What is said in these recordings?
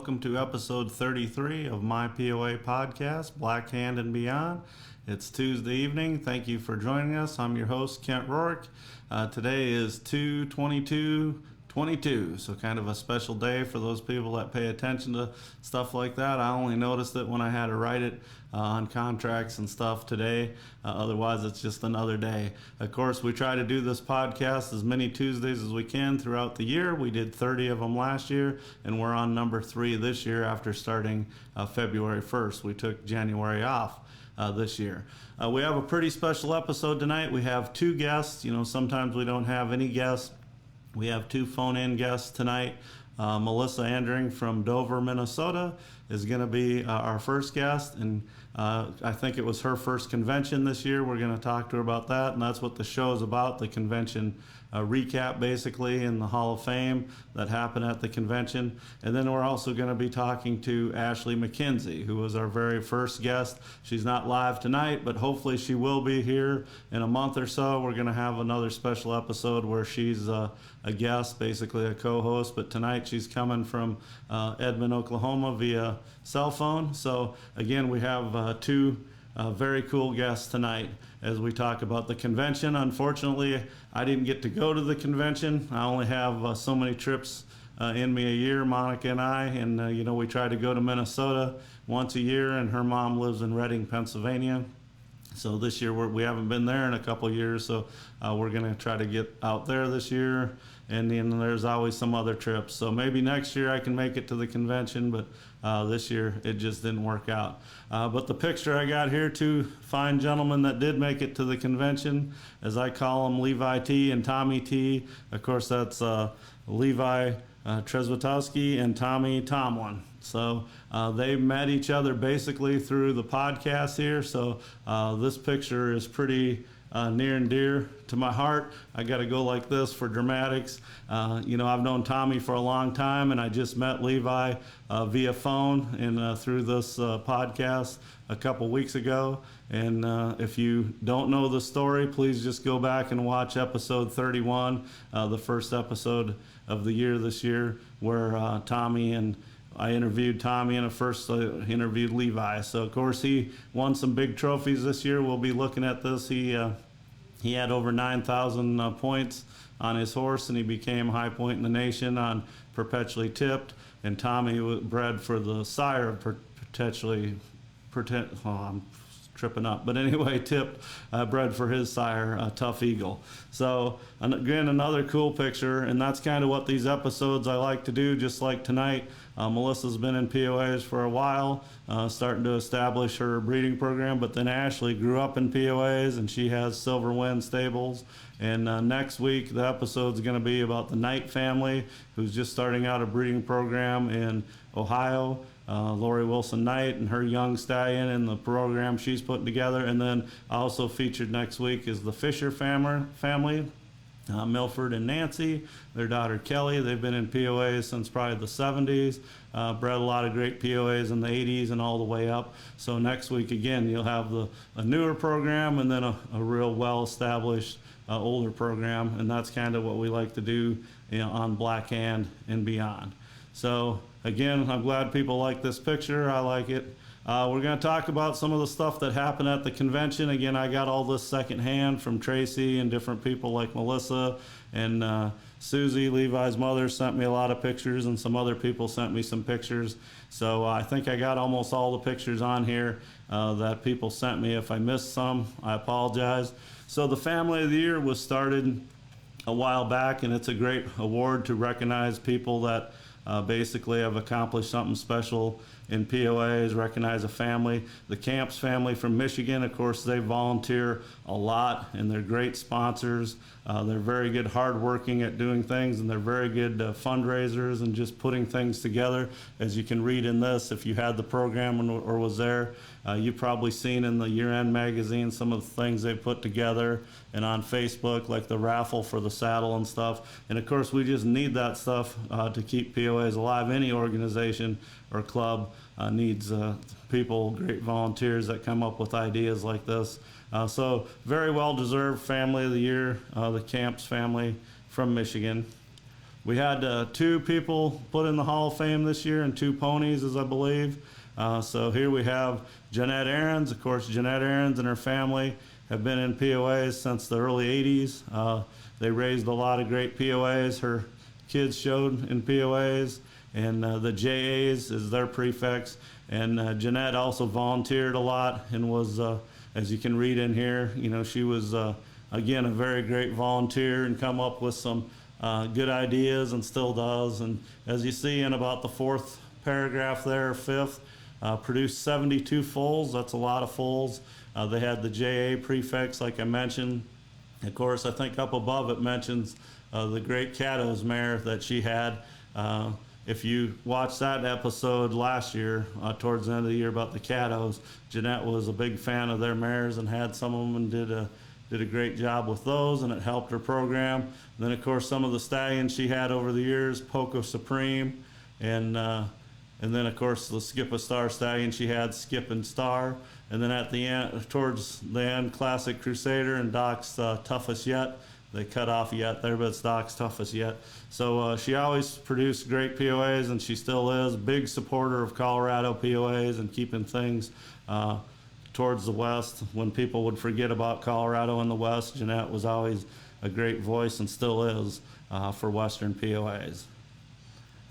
welcome to episode 33 of my POA podcast, Black Hand and Beyond. It's Tuesday evening. Thank you for joining us. I'm your host, Kent Rourke. Today is 2/22/22, so kind of a special day for those people that pay attention to stuff like that. I only noticed it when I had to write it on contracts and stuff today. Otherwise, it's just another day. Of course, we try to do this podcast as many Tuesdays as we can throughout the year. We did 30 of them last year, and we're on number 3 this year after starting February 1st. We took January off this year. We have a pretty special episode tonight. We have 2 guests. Sometimes we don't have any guests. We have 2 phone-in guests tonight. Melissa Andring from Dover, Minnesota is going to be our first guest, and I think it was her first convention this year. We're going to talk to her about that, and that's what the show is about, the convention recap basically in the Hall of Fame that happened at the convention. And then we're also going to be talking to Ashley McKenzie, who was our very first guest. She's not live tonight, but hopefully she will be here in a month or so. We're going to have another special episode where she's a guest, basically a co-host, but tonight she's coming from Edmond, Oklahoma via cell phone. So again, we have 2 very cool guests tonight as we talk about the convention. Unfortunately, I didn't get to go to the convention. I only have so many trips in me a year, Monica and I, and we try to go to Minnesota once a year, and her mom lives in Reading, Pennsylvania. So this year we haven't been there in a couple of years, so we're going to try to get out there this year. And then there's always some other trips. So maybe next year I can make it to the convention, but this year it just didn't work out. But the picture I got here, 2 fine gentlemen that did make it to the convention, as I call them, Levi T and Tommy T. Of course, that's Levi Trezwitowski and Tommy Tomlin. So they met each other basically through the podcast here. So this picture is pretty near and dear to my heart. I got to go like this for dramatics. I've known Tommy for a long time, and I just met Levi via phone and through this podcast a couple weeks ago. And if you don't know the story, please just go back and watch episode 31, the first episode of the year this year, where I interviewed Tommy and first interviewed Levi. So, of course, he won some big trophies this year. We'll be looking at this. He had over 9,000 points on his horse, and he became high point in the nation on Perpetually Tipped. And Tommy was bred for the sire of I'm tripping up. But anyway, Tipped, bred for his sire, Tough Eagle. So, again, another cool picture, and that's kind of what these episodes I like to do, just like tonight. Melissa's been in POAs for a while, starting to establish her breeding program, but then Ashley grew up in POAs, and she has Silver Wind Stables. And next week, the episode's going to be about the Knight family, who's just starting out a breeding program in Ohio. Lori Wilson Knight and her young stallion and the program she's putting together. And then also featured next week is the Fisher family. Milford and Nancy, their daughter Kelly. They've been in POAs since probably the 70s, bred a lot of great POAs in the 80s and all the way up. So next week, again, you'll have a newer program and then a real well-established older program, and that's kind of what we like to do on Black Hand and Beyond. So again, I'm glad people like this picture. I like it. We're going to talk about some of the stuff that happened at the convention. Again, I got all this secondhand from Tracy and different people like Melissa and Susie, Levi's mother, sent me a lot of pictures, and some other people sent me some pictures. So I think I got almost all the pictures on here that people sent me. If I missed some, I apologize. So the Family of the Year was started a while back, and it's a great award to recognize people that basically have accomplished something special in POAs, recognize a family. The Camps family from Michigan, of course, they volunteer a lot, and they're great sponsors. They're very good hardworking at doing things, and they're very good fundraisers and just putting things together. As you can read in this, if you had the program or was there, you've probably seen in the year-end magazine some of the things they put together, and on Facebook, like the raffle for the saddle and stuff. And of course, we just need that stuff to keep POAs alive. Any organization or club needs people, great volunteers that come up with ideas like this. So very well-deserved Family of the Year, the Camps family from Michigan. We had 2 people put in the Hall of Fame this year and 2 ponies, as I believe. So here we have Jeanette Ahrens. Of course, Jeanette Ahrens and her family have been in POAs since the early 80s. They raised a lot of great POAs. Her kids showed in POAs, and the JAs is their prefix. And Jeanette also volunteered a lot and was, as you can read in here, you know, she was, again, a very great volunteer and come up with some good ideas and still does. And as you see in about the 4th paragraph there, 5th, produced 72 foals. That's a lot of foals. They had the JA prefix, like I mentioned. Of course, I think up above it mentions the great Caddo's mare that she had. If you watched that episode last year, towards the end of the year about the Caddos, Jeanette was a big fan of their mares and had some of them and did a great job with those, and it helped her program. And then, of course, some of the stallions she had over the years, Poco Supreme, and then, of course, the Skip a Star stallion she had, Skip and Star. And then at the end, towards the end, Classic Crusader and Doc's Toughest Yet. They cut off Yet there, but it's Doc's Toughest Yet. So she always produced great POAs, and she still is. Big supporter of Colorado POAs and keeping things towards the west. When people would forget about Colorado in the west, Jeanette was always a great voice and still is for Western POAs.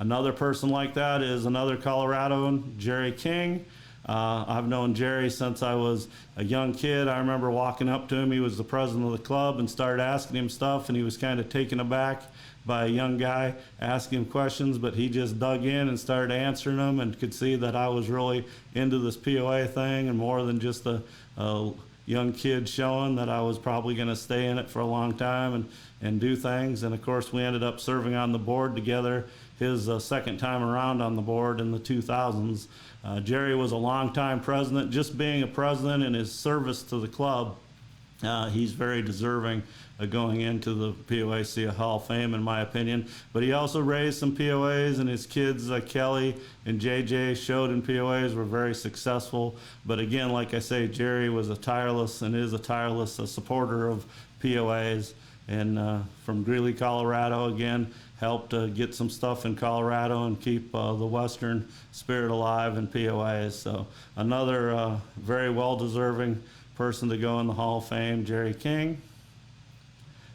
Another person like that is another Coloradoan, Jerry King. I've known Jerry since I was a young kid. I remember walking up to him. He was the president of the club and started asking him stuff, and he was kind of taken aback by a young guy asking him questions, but he just dug in and started answering them and could see that I was really into this POA thing and more than just a young kid showing that I was probably going to stay in it for a long time and do things. And of course, we ended up serving on the board together his second time around on the board in the 2000s. Jerry was a longtime president. Just being a president and his service to the club, he's very deserving of going into the POAC Hall of Fame, in my opinion. But he also raised some POAs, and his kids, Kelly and JJ, showed in POAs, were very successful. But again, like I say, Jerry was a tireless and is a tireless supporter of POAs. And from Greeley, Colorado, again, helped get some stuff in Colorado and keep the Western spirit alive in POAs. So another very well-deserving person to go in the Hall of Fame, Jerry King.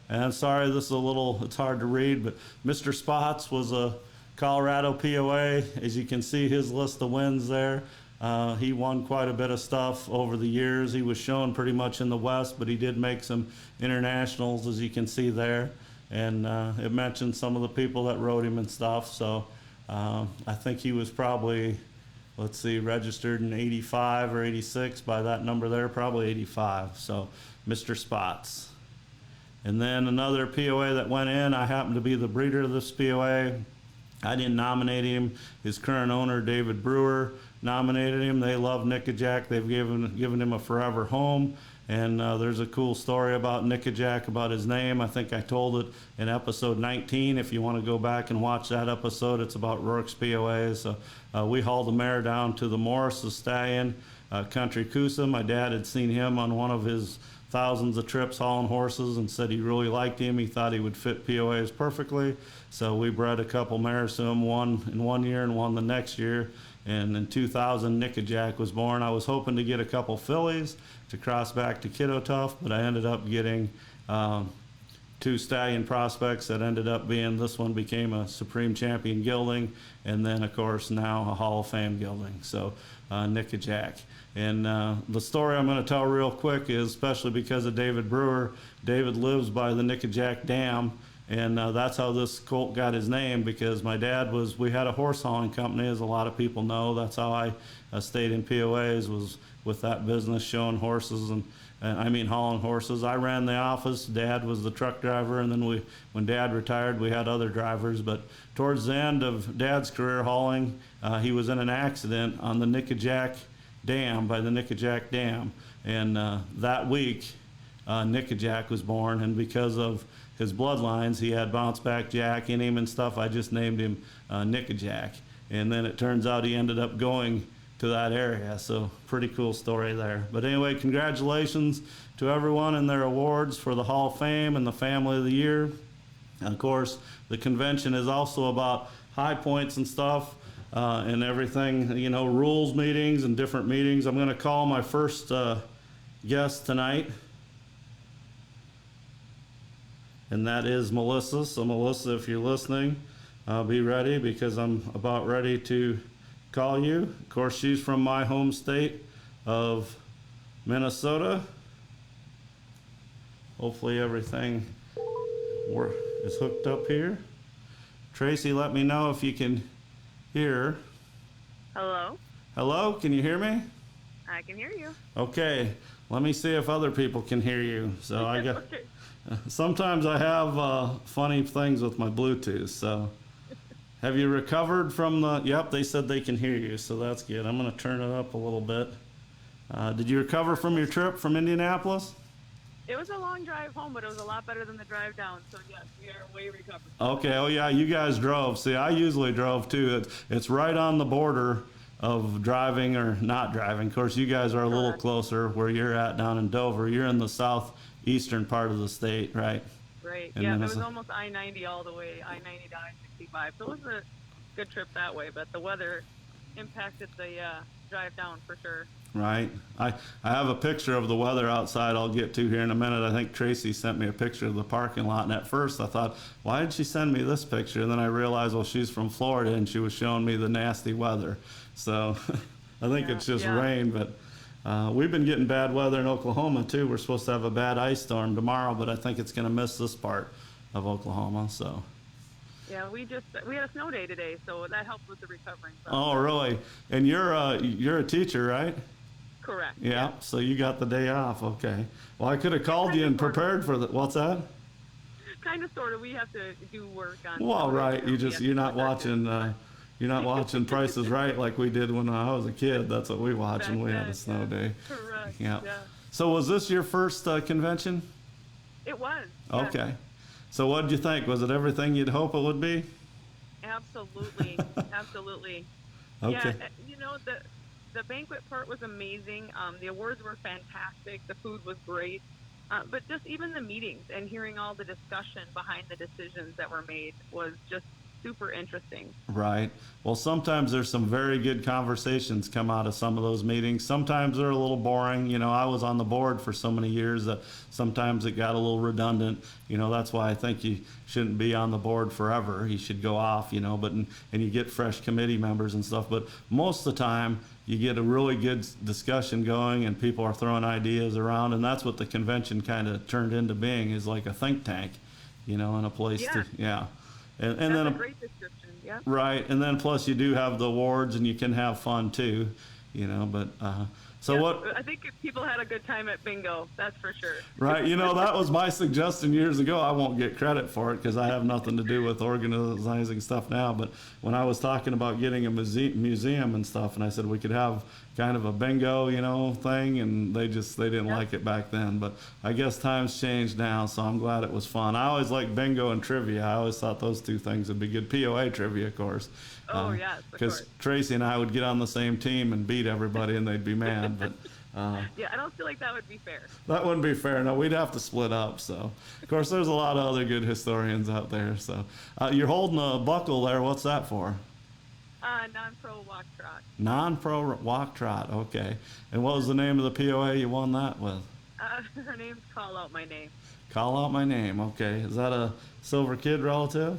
And I'm sorry, this is it's hard to read, but Mr. Spots was a Colorado POA. As you can see, his list of wins there. He won quite a bit of stuff over the years. He was shown pretty much in the West, but he did make some internationals, as you can see there. And it mentioned some of the people that rode him and stuff. So I think he was probably, let's see, registered in 85 or 86 by that number there, probably 85. So Mr. Spots. And then another POA that went in, I happened to be the breeder of this POA. I didn't nominate him. His current owner, David Brewer, nominated him. They love Nickajack. They've given him a forever home. And there's a cool story about Nickajack, about his name. I think I told it in episode 19. If you want to go back and watch that episode, it's about Rourke's POAs. So we hauled the mare down to the Morris, the stallion, Country Coosa. My dad had seen him on one of his thousands of trips hauling horses and said he really liked him. He thought he would fit POAs perfectly. So we bred a couple mares to him, one in one year and one the next year. And in 2000, Nickajack was born. I was hoping to get a couple fillies to cross back to Kiddo Tough, but I ended up getting 2 stallion prospects that ended up being, this one became a Supreme Champion gelding, and then of course now a Hall of Fame gelding. So Nickajack. And the story I'm going to tell real quick is, especially because of David Brewer, David lives by the Nickajack Dam, and that's how this colt got his name, because my dad we had a horse hauling company, as a lot of people know. That's how I stayed in POAs, was with that business, showing horses and hauling horses. I ran the office, Dad was the truck driver, and then when Dad retired, we had other drivers. But towards the end of Dad's career hauling, he was in an accident on the Nickajack Dam, by the Nickajack Dam, and that week Nickajack was born, and because of his bloodlines, he had Bounce Back Jack in him and stuff. I just named him Nickajack, and then it turns out he ended up going to that area. So pretty cool story there. But anyway, congratulations to everyone and their awards for the Hall of Fame and the Family of the Year. And of course, the convention is also about high points and stuff, and everything, you know, rules meetings and different meetings. I'm going to call my first guest tonight, and that is Melissa. So Melissa, if you're listening, be ready, because I'm about ready to call you. Of course, she's from my home state of Minnesota. Hopefully everything is hooked up here. Tracy, let me know if you can hear. Hello? Hello, can you hear me? I can hear you. Okay, let me see if other people can hear you. So I got, Okay. sometimes I have funny things with my Bluetooth. So have you recovered from the, yep, they said they can hear you, so that's good. I'm gonna turn it up a little bit. Did you recover from your trip from Indianapolis? It was a long drive home, but it was a lot better than the drive down. So yes, we are way recovered. Okay, oh yeah, you guys drove. See, I usually drove too. It's right on the border of driving or not driving. Of course, you guys are a little closer where you're at down in Dover. You're in the southeastern part of the state, right? Right. And Yeah, then it it's was a- almost I-90 all the way, I-90 to I-65. So it was a good trip that way, but the weather impacted the drive down for sure. Right. I have a picture of the weather outside I'll get to here in a minute. I think Tracy sent me a picture of the parking lot, and at first I thought, why did she send me this picture? And then I realized, well, she's from Florida and she was showing me the nasty weather. So I think it's just rain, but we've been getting bad weather in Oklahoma too. We're supposed to have a bad ice storm tomorrow, but I think it's going to miss this part of Oklahoma. So. Yeah, we had a snow day today, so that helped with the recovering. Oh, really? And you're a teacher, right? Correct. Yeah, so you got the day off, okay. Well, I could have called you and prepared for the, what's that? Kind of, sort of. We have to do work on. Well, right, you're not watching, Price is Right like we did when I was a kid. That's what we watched when we had a snow day. Correct. Yeah. Yeah. So was this your first convention? It was. Okay. So what did you think? Was it everything you'd hope it would be? Absolutely. Absolutely. Okay. Yeah, you know, the banquet part was amazing. The awards were fantastic. The food was great. But just even the meetings and hearing all the discussion behind the decisions that were made was just super interesting. Right. Well, sometimes there's some very good conversations come out of some of those meetings. Sometimes they're a little boring. You know, I was on the board for so many years that sometimes it got a little redundant. You know, that's why I think you shouldn't be on the board forever. You should go off, you know, and you get fresh committee members and stuff. But most of the time, you get a really good discussion going and people are throwing ideas around. And that's what the convention kind of turned into being, is like a think tank, you know, and a place to, yeah. And That's then a great description. Yeah. right, and then plus you do have the awards and you can have fun too, you know. But so Yeah, what? I think people had a good time at bingo. That's for sure. Right, you know, that was my suggestion years ago. I won't get credit for it because I have nothing to do with organizing stuff now. But when I was talking about getting a museum and stuff, and I said we could have kind of a bingo, you know, thing, and they didn't like it back then. But I guess times changed now, so I'm glad it was fun. I always liked bingo and trivia. I always thought those two things would be good. POA trivia, of course. Oh, yes, of Because course. Tracy and I would get on the same team and beat everybody, and they'd be mad. But Yeah, I don't feel like that would be fair. that wouldn't be fair. No, we'd have to split up. So, of course, there's a lot of other good historians out there. So, you're holding a buckle there. What's that for? Non-pro walk trot. Non-pro walk trot. Okay. And what was the name of the POA you won that with? Her name's Call Out My Name. Call Out My Name. Okay. Is that a Silver Kid relative?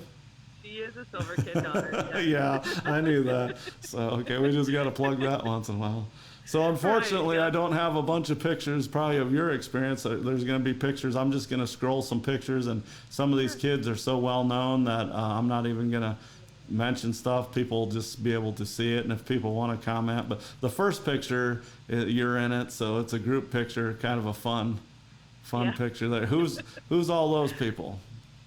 She is a Silver Kid daughter. Yeah, I knew that. So, okay, we just got to plug that once in a while. So unfortunately, I don't have a bunch of pictures probably of your experience. There's going to be pictures. I'm just going to scroll some pictures, and some of these kids are so well known that I'm not even going to mention stuff. People will just be able to see it, and if people want to comment. But the first picture, you're in it, so it's a group picture, kind of a fun picture there. Who's all those people?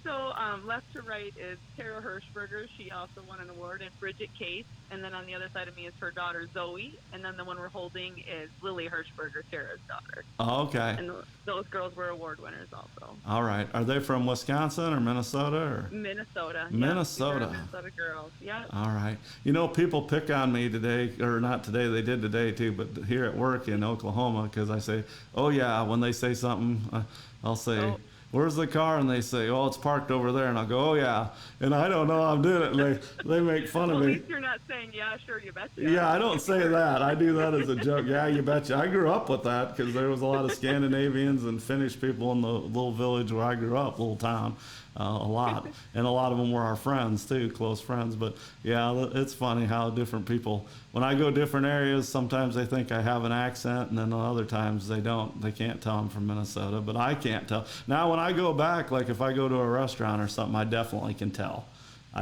So left to right is Tara Hirschberger. She also won an award, and Bridget Case. And then on the other side of me is her daughter, Zoe. And then the one we're holding is Lily Hirschberger, Tara's daughter. Oh, okay. And those girls were award winners also. All right. Are they from Wisconsin or Minnesota? Or? Minnesota. Minnesota. Yeah, Minnesota girls. Yeah. All right. You know, people pick on me today, or not today, they did today too, but here at work in Oklahoma, because I say, oh yeah, when they say something, I'll say, where's the car? And they say, oh, it's parked over there. And I'll go, oh yeah. And I don't know I'm doing it. And they make fun Well, of at me. least you're not saying, yeah, sure, you betcha. Yeah, I don't say that. I do that as a joke. Yeah, you betcha. I grew up with that because there was a lot of Scandinavians and Finnish people in the little village where I grew up, little town, a lot. And a lot of them were our friends too, close friends. But yeah, it's funny how different people, when I go different areas, sometimes they think I have an accent and then other times they don't. They can't tell I'm from Minnesota, but I can't tell. Now when I go back, like if I go to a restaurant or something, I definitely can tell.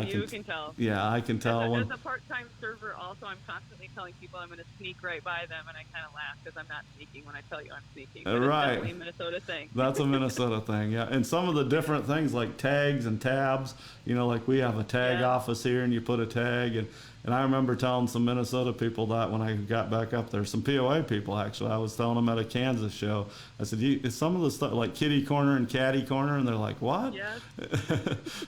You can tell. Yeah, I can tell. As a part-time server, also, I'm constantly telling people I'm going to sneak right by them, and I kind of laugh because I'm not sneaking when I tell you I'm sneaking. But Right. It's definitely a Minnesota thing. That's a Minnesota thing, yeah. And some of the different things like tags and tabs, like we have a tag Yeah. office here and you put a tag. And I remember telling some Minnesota people that when I got back up there, some POA people actually, I was telling them at a Kansas show, I said, is some of the stuff like kitty corner and caddy corner? And they're like, what? Yes.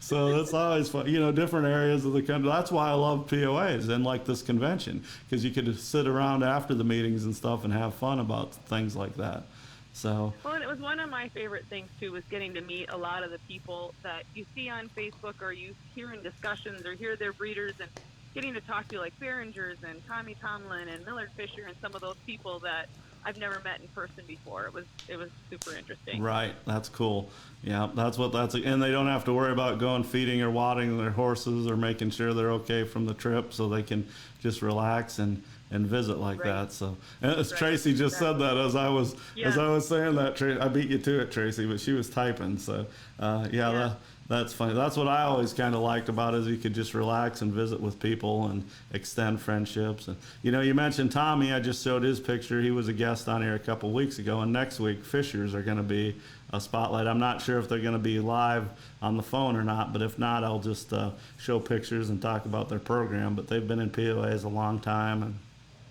So that's always fun, different areas of the country. That's why I love POAs and like this convention, because you could sit around after the meetings and stuff and have fun about things like that. So. Well, and it was one of my favorite things too, was getting to meet a lot of the people that you see on Facebook or you hear in discussions or hear their breeders, and getting to talk to like Behringers and Tommy Tomlin and Millard Fisher and some of those people that I've never met in person before. It was super interesting. Right, that's cool. Yeah, and they don't have to worry about going feeding or watering their horses or making sure they're okay from the trip, so they can just relax and visit like Right. that. So, and as Right. Tracy just said that as I was Yeah. saying that, I beat you to it, Tracy, but she was typing. So, Yeah. That's funny. That's what I always kind of liked about it, is you could just relax and visit with people and extend friendships. And you mentioned Tommy. I just showed his picture. He was a guest on here a couple weeks ago. And next week, Fishers are going to be a spotlight. I'm not sure if they're going to be live on the phone or not, but if not, I'll just show pictures and talk about their program. But they've been in POAs a long time, and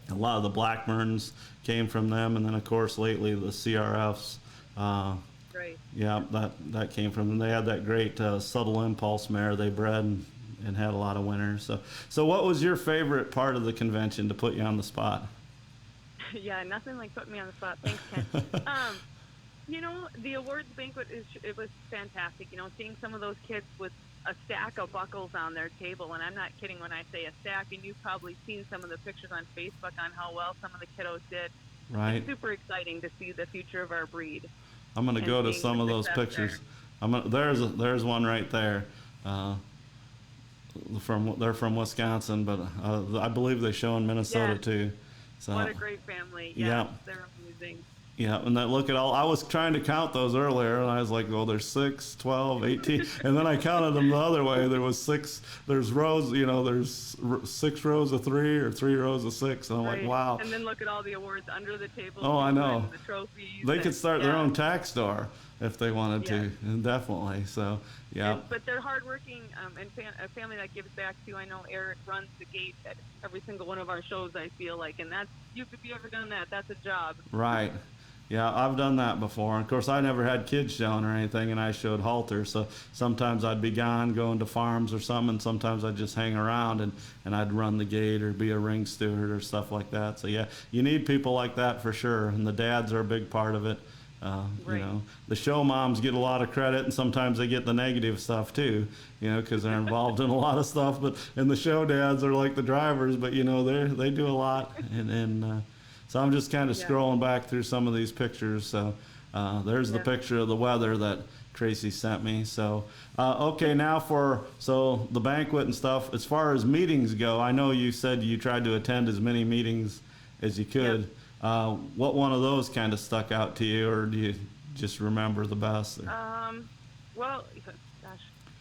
a lot of the Blackburns came from them. And then, of course, lately the CRFs. Right. Yeah, that came from them. They had that great subtle impulse mare they bred and had a lot of winners. So what was your favorite part of the convention, to put you on the spot? Yeah, nothing like putting me on the spot. Thanks, Ken. The awards banquet it was fantastic. Seeing some of those kids with a stack of buckles on their table, and I'm not kidding when I say a stack. And you've probably seen some of the pictures on Facebook on how well some of the kiddos did. Right. It's super exciting to see the future of our breed. I'm going to and go to seeing some the of those success pictures. there. There's one right there. They're from Wisconsin, but I believe they show in Minnesota Yeah. too. So. What a great family. Yes, Yeah. they're amazing. Yeah, and that look at all, I was trying to count those earlier, and I was like, well, there's 6, 12, 18, and then I counted them the other way. There was 6, there's rows, there's 6 rows of 3 or 3 rows of 6, and I'm Right. like, wow. And then look at all the awards under the table. Oh, I know. And the trophies. They could and- start their yeah. own tax store if they wanted Yeah. to, and definitely, so, yeah. But they're hardworking and a family that gives back too. I know Eric runs the gate at every single one of our shows, I feel like, and if you ever done that, that's a job. Right. Yeah, I've done that before. And of course, I never had kids showing or anything, and I showed halters. So sometimes I'd be gone going to farms or something, and sometimes I'd just hang around and I'd run the gate or be a ring steward or stuff like that. So yeah, you need people like that for sure, and the dads are a big part of it. Right. The show moms get a lot of credit, and sometimes they get the negative stuff too, because they're involved in a lot of stuff. And the show dads are like the drivers, but they do a lot. So I'm just kind of Yeah. scrolling back through some of these pictures. So there's the Yeah. picture of the weather that Tracy sent me. So okay, now so the banquet and stuff. As far as meetings go, I know you said you tried to attend as many meetings as you could. What one of those kind of stuck out to you, or do you just remember the best? Well, gosh,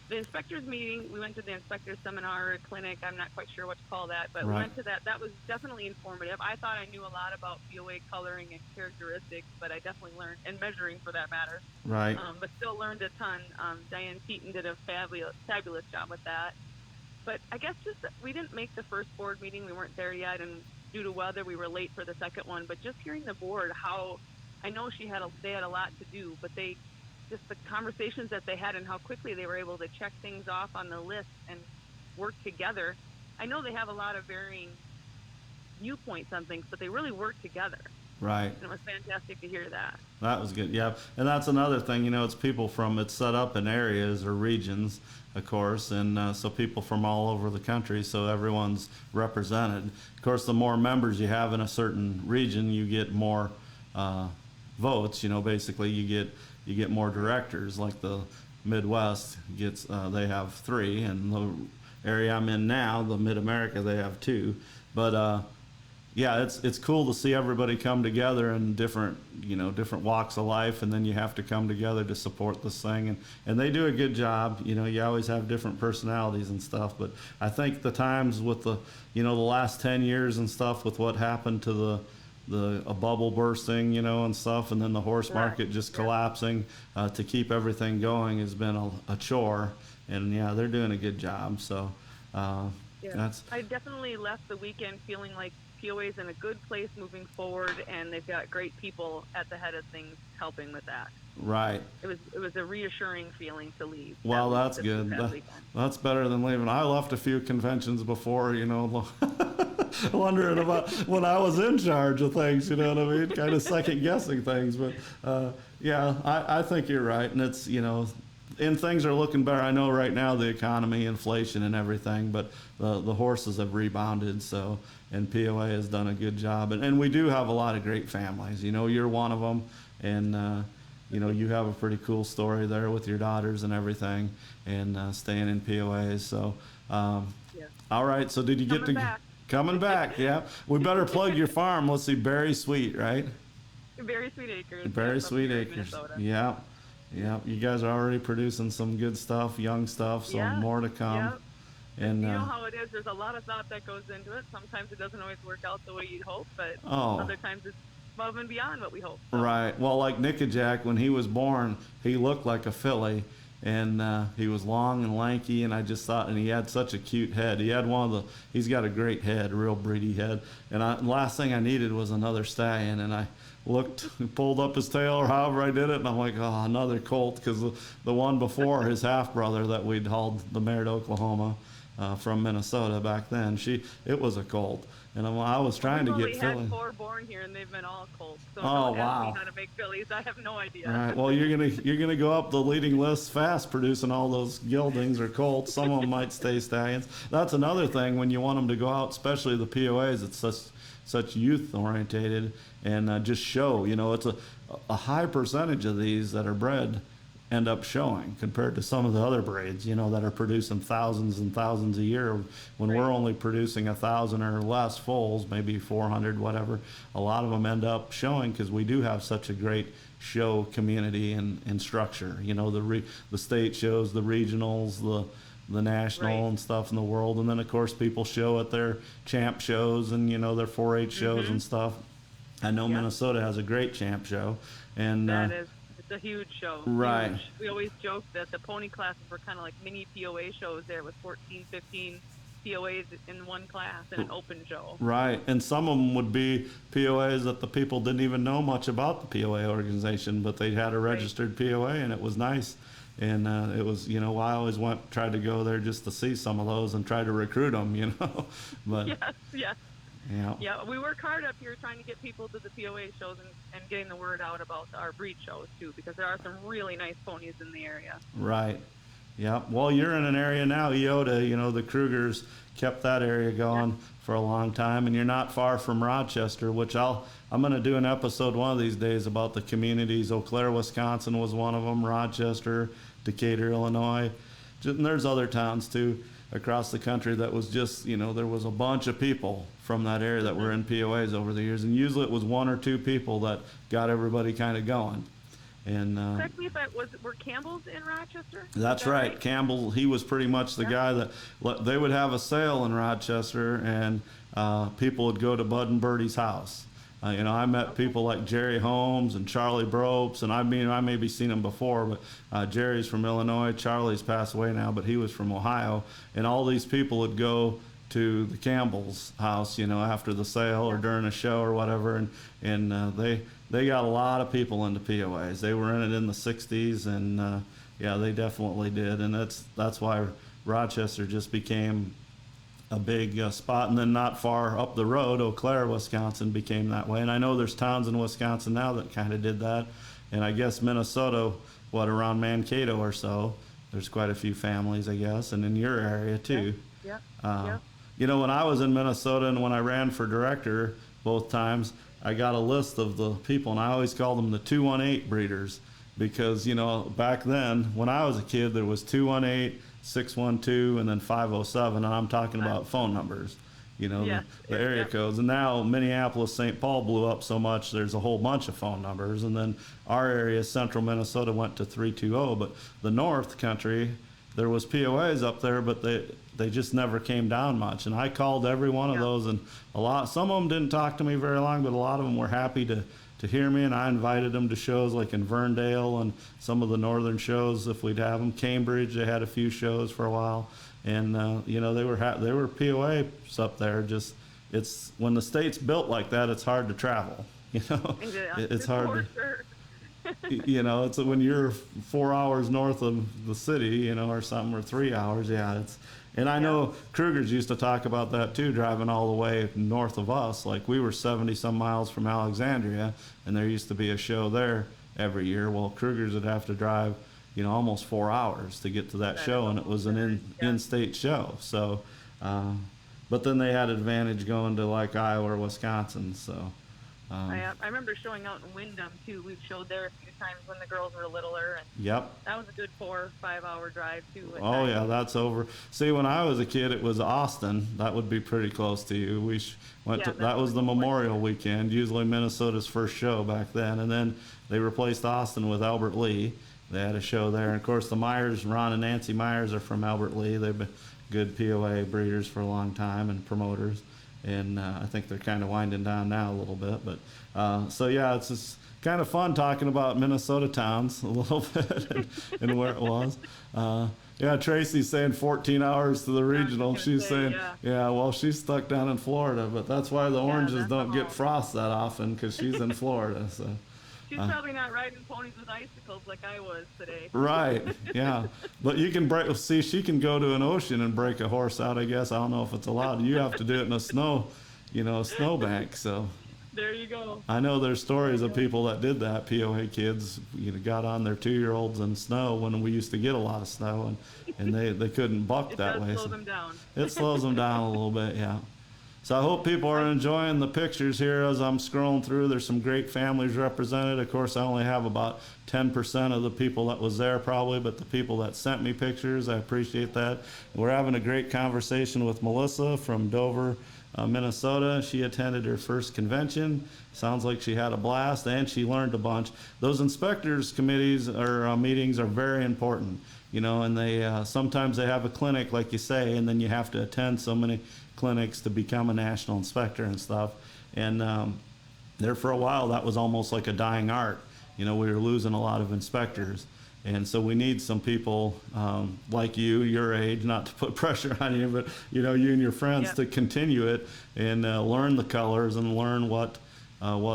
the inspectors meeting, we went to the inspector seminar or clinic. I'm not quite sure what to call that, but we Right. went to that. That was definitely informative. I thought I knew a lot about POA coloring and characteristics, but I definitely learned, and measuring for that matter. Right. But still learned a ton. Diane Keaton did a fabulous job with that. But I guess just that we didn't make the first board meeting. We weren't there yet, and due to weather, we were late for the second one. But just hearing the board, how I know they had a lot to do, but just the conversations that they had and how quickly they were able to check things off on the list and work together. I know they have a lot of varying viewpoints on things, but they really work together. Right. And it was fantastic to hear that. That was good. Yeah, and that's another thing. You know, it's people from it's set up in areas or regions, of course, and so people from all over the country. So everyone's represented. Of course, the more members you have in a certain region, you get more votes. You know, basically, you get more directors. Like the Midwest gets, they have 3, and the area I'm in now, the Mid America, they have 2. But yeah, it's cool to see everybody come together in different walks of life, and then you have to come together to support this thing, and they do a good job. You know, you always have different personalities and stuff, but I think the times with the last 10 years and stuff with what happened to a bubble bursting, and stuff, and then the horse Right. market just collapsing, to keep everything going has been a chore, and yeah, they're doing a good job. So Yeah. that's I definitely left the weekend feeling like POA is in a good place moving forward, and they've got great people at the head of things helping with that. right. It was a reassuring feeling to leave. Well, that's this good. past weekend. That's better than leaving. I left a few conventions before, wondering about when I was in charge of things, you know what I mean? Kind of second guessing things. But yeah, I think you're right. And it's, and things are looking better. I know right now the economy, inflation, and everything, but the horses have rebounded. So, and POA has done a good job. And we do have a lot of great families. You're one of them. And, you have a pretty cool story there with your daughters and everything, and staying in POAs. So, Yeah. all right. So, did you get Coming to back. coming back? Yeah. We better plug your farm. Let's see, Berry Sweet, right? Very Sweet Acres. Berry That's up Sweet here in Acres. Minnesota. Yeah. Yeah. You guys are already producing some good stuff, young stuff. So Yeah, more to come. yeah. And You know how it is. There's a lot of thought that goes into it. Sometimes it doesn't always work out the way you'd hope, but Oh. other times it's above and beyond what we hope. So, right. Well, like Nickajack, when he was born, he looked like a filly, and he was long and lanky, and I just thought, and he had such a cute head. He had he's got a great head, a real breedy head. And last thing I needed was another stallion, and I looked, pulled up his tail, or however I did it, and I'm like, oh, another colt, because the one before, his half brother that we'd hauled the mare to Oklahoma from Minnesota back then, it was a colt. And I was trying to we've get only filly. had 4 born here, and they've been all colts. So Oh, don't ask wow. me how to make fillies. I have no idea. Right. Well, you're gonna go up the leading list fast, producing all those geldings or colts. Some of them might stay stallions. That's another thing when you want them to go out, especially the POAs. It's such youth orientated, and just show. It's a high percentage of these that are bred end up showing compared to some of the other breeds, that are producing thousands and thousands a year. When Right. we're only producing 1,000 or less foals, maybe 400, whatever, a lot of them end up showing because we do have such a great show community and structure. The state shows, the regionals, the national Right. and stuff in the world, and then of course people show at their champ shows and their 4-H shows and stuff. I know Yeah. Minnesota has a great champ show, and It's a huge show. Right. Huge. We always joke that the pony classes were kind of like mini POA shows there with 14, 15 POAs in one class and an open show. right, and some of them would be POAs that the people didn't even know much about the POA organization, but they had a registered POA, and it was nice. And it was, I always tried to go there just to see some of those and try to recruit them, But Yes, yes. yeah, Yeah, we work hard up here trying to get people to the POA shows and getting the word out about our breed shows too, because there are some really nice ponies in the area. right. Yeah. Well, you're in an area now, Eota. The Krugers kept that area going for a long time, and you're not far from Rochester, which I'm going to do an episode one of these days about the communities. Eau Claire, Wisconsin was one of them. Rochester, Decatur, Illinois, and there's other towns too across the country that was just, there was a bunch of people from that area that were in POAs over the years, and usually it was 1 or 2 people that got everybody kind of going. And Correct me if were Campbell's in Rochester? that's Is that right. Campbell, he was pretty much the guy that they would have a sale in Rochester, and people would go to Bud and Birdie's house. I met people like Jerry Holmes and Charlie Bropes, and I maybe seen him before, but Jerry's from Illinois. Charlie's passed away now, but he was from Ohio, and all these people would go to the Campbell's house, after the sale or during a show or whatever, and they got a lot of people into POAs. They were in it in the 60s, and yeah, they definitely did, and that's why Rochester just became a big spot. And then not far up the road, Eau Claire, Wisconsin became that way. And I know there's towns in Wisconsin now that kind of did that. And I guess Minnesota, around Mankato or so, there's quite a few families, I guess, and in your area too. Yeah. You know, when I was in Minnesota and when I ran for director both times, I got a list of the people, and I always called them the 218 breeders, because, you know, back then when I was a kid, there was 218, 612, and then 507, and I'm talking about phone numbers, you know, Yes. the area codes. And now Minneapolis, St. Paul blew up so much, there's a whole bunch of phone numbers. And then our area, central Minnesota, went to 320, but the north country, there was POAs up there, but they just never came down much. And I called every one of those, and some of them didn't talk to me very long, but a lot of them were happy to hear me, and I invited them to shows like in Verndale and some of the northern shows if we'd have them. Cambridge, they had a few shows for a while, and you know, they were POAs up there. Just, it's when the state's built like that, it's hard to travel. You know, it's hard to, you know, it's when you're 4 hours north of the city, you know, or something, or 3 hours. Yeah, it's. And I know Kruger's used to talk about that too, driving all the way north of us. Like, we were 70 some miles from Alexandria, and there used to be a show there every year. Well, Kruger's would have to drive, you know, almost 4 hours to get to that show, and it was an in-state show. So, but then they had advantage going to like Iowa or Wisconsin. So, I remember showing out in Windham too. We've showed there a few times when the girls were littler, and that was a good 4 or 5 hour drive too. Oh yeah, that's over. See, when I was a kid, it was Austin. That would be pretty close to you. We went to, that was the Memorial Weekend, usually Minnesota's first show back then, and then they replaced Austin with Albert Lee. They had a show there, and of course the Myers, Ron and Nancy Myers, are from Albert Lee. They've been good POA breeders for a long time and promoters. And I think they're kind of winding down now a little bit. But so, yeah, it's just kind of fun talking about Minnesota towns a little bit and where it was. Yeah, Tracy's saying 14 hours to the regional. She's saying, well, she's stuck down in Florida, but that's why the oranges don't get frost that often, because she's in Florida. So. She's probably not riding ponies with icicles like I was today. Right, yeah. But you can she can go to an ocean and break a horse out, I guess. I don't know if it's allowed. You have to do it in a snowbank, so. There you go. I know there's stories of people that did that, POA kids, you know, got on their 2-year-olds in snow when we used to get a lot of snow, and they couldn't buck that way. It does slow them down. It slows them down a little bit, yeah. So I hope people are enjoying the pictures here as I'm scrolling through. There's some great families represented. Of course, I only have about 10% of the people that was there probably, but the people that sent me pictures, I appreciate that. We're having a great conversation with Melissa from Dover, Minnesota. She attended her first convention. Sounds like she had a blast, and she learned a bunch. Those inspectors committees or meetings are very important, you know, and they sometimes they have a clinic, like you say, and then you have to attend so many clinics to become a national inspector and stuff. And there for a while, that was almost like a dying art. You know, we were losing a lot of inspectors. And so we need some people like you, your age, not to put pressure on you, but, you know, you and your friends to continue it and learn the colors and learn what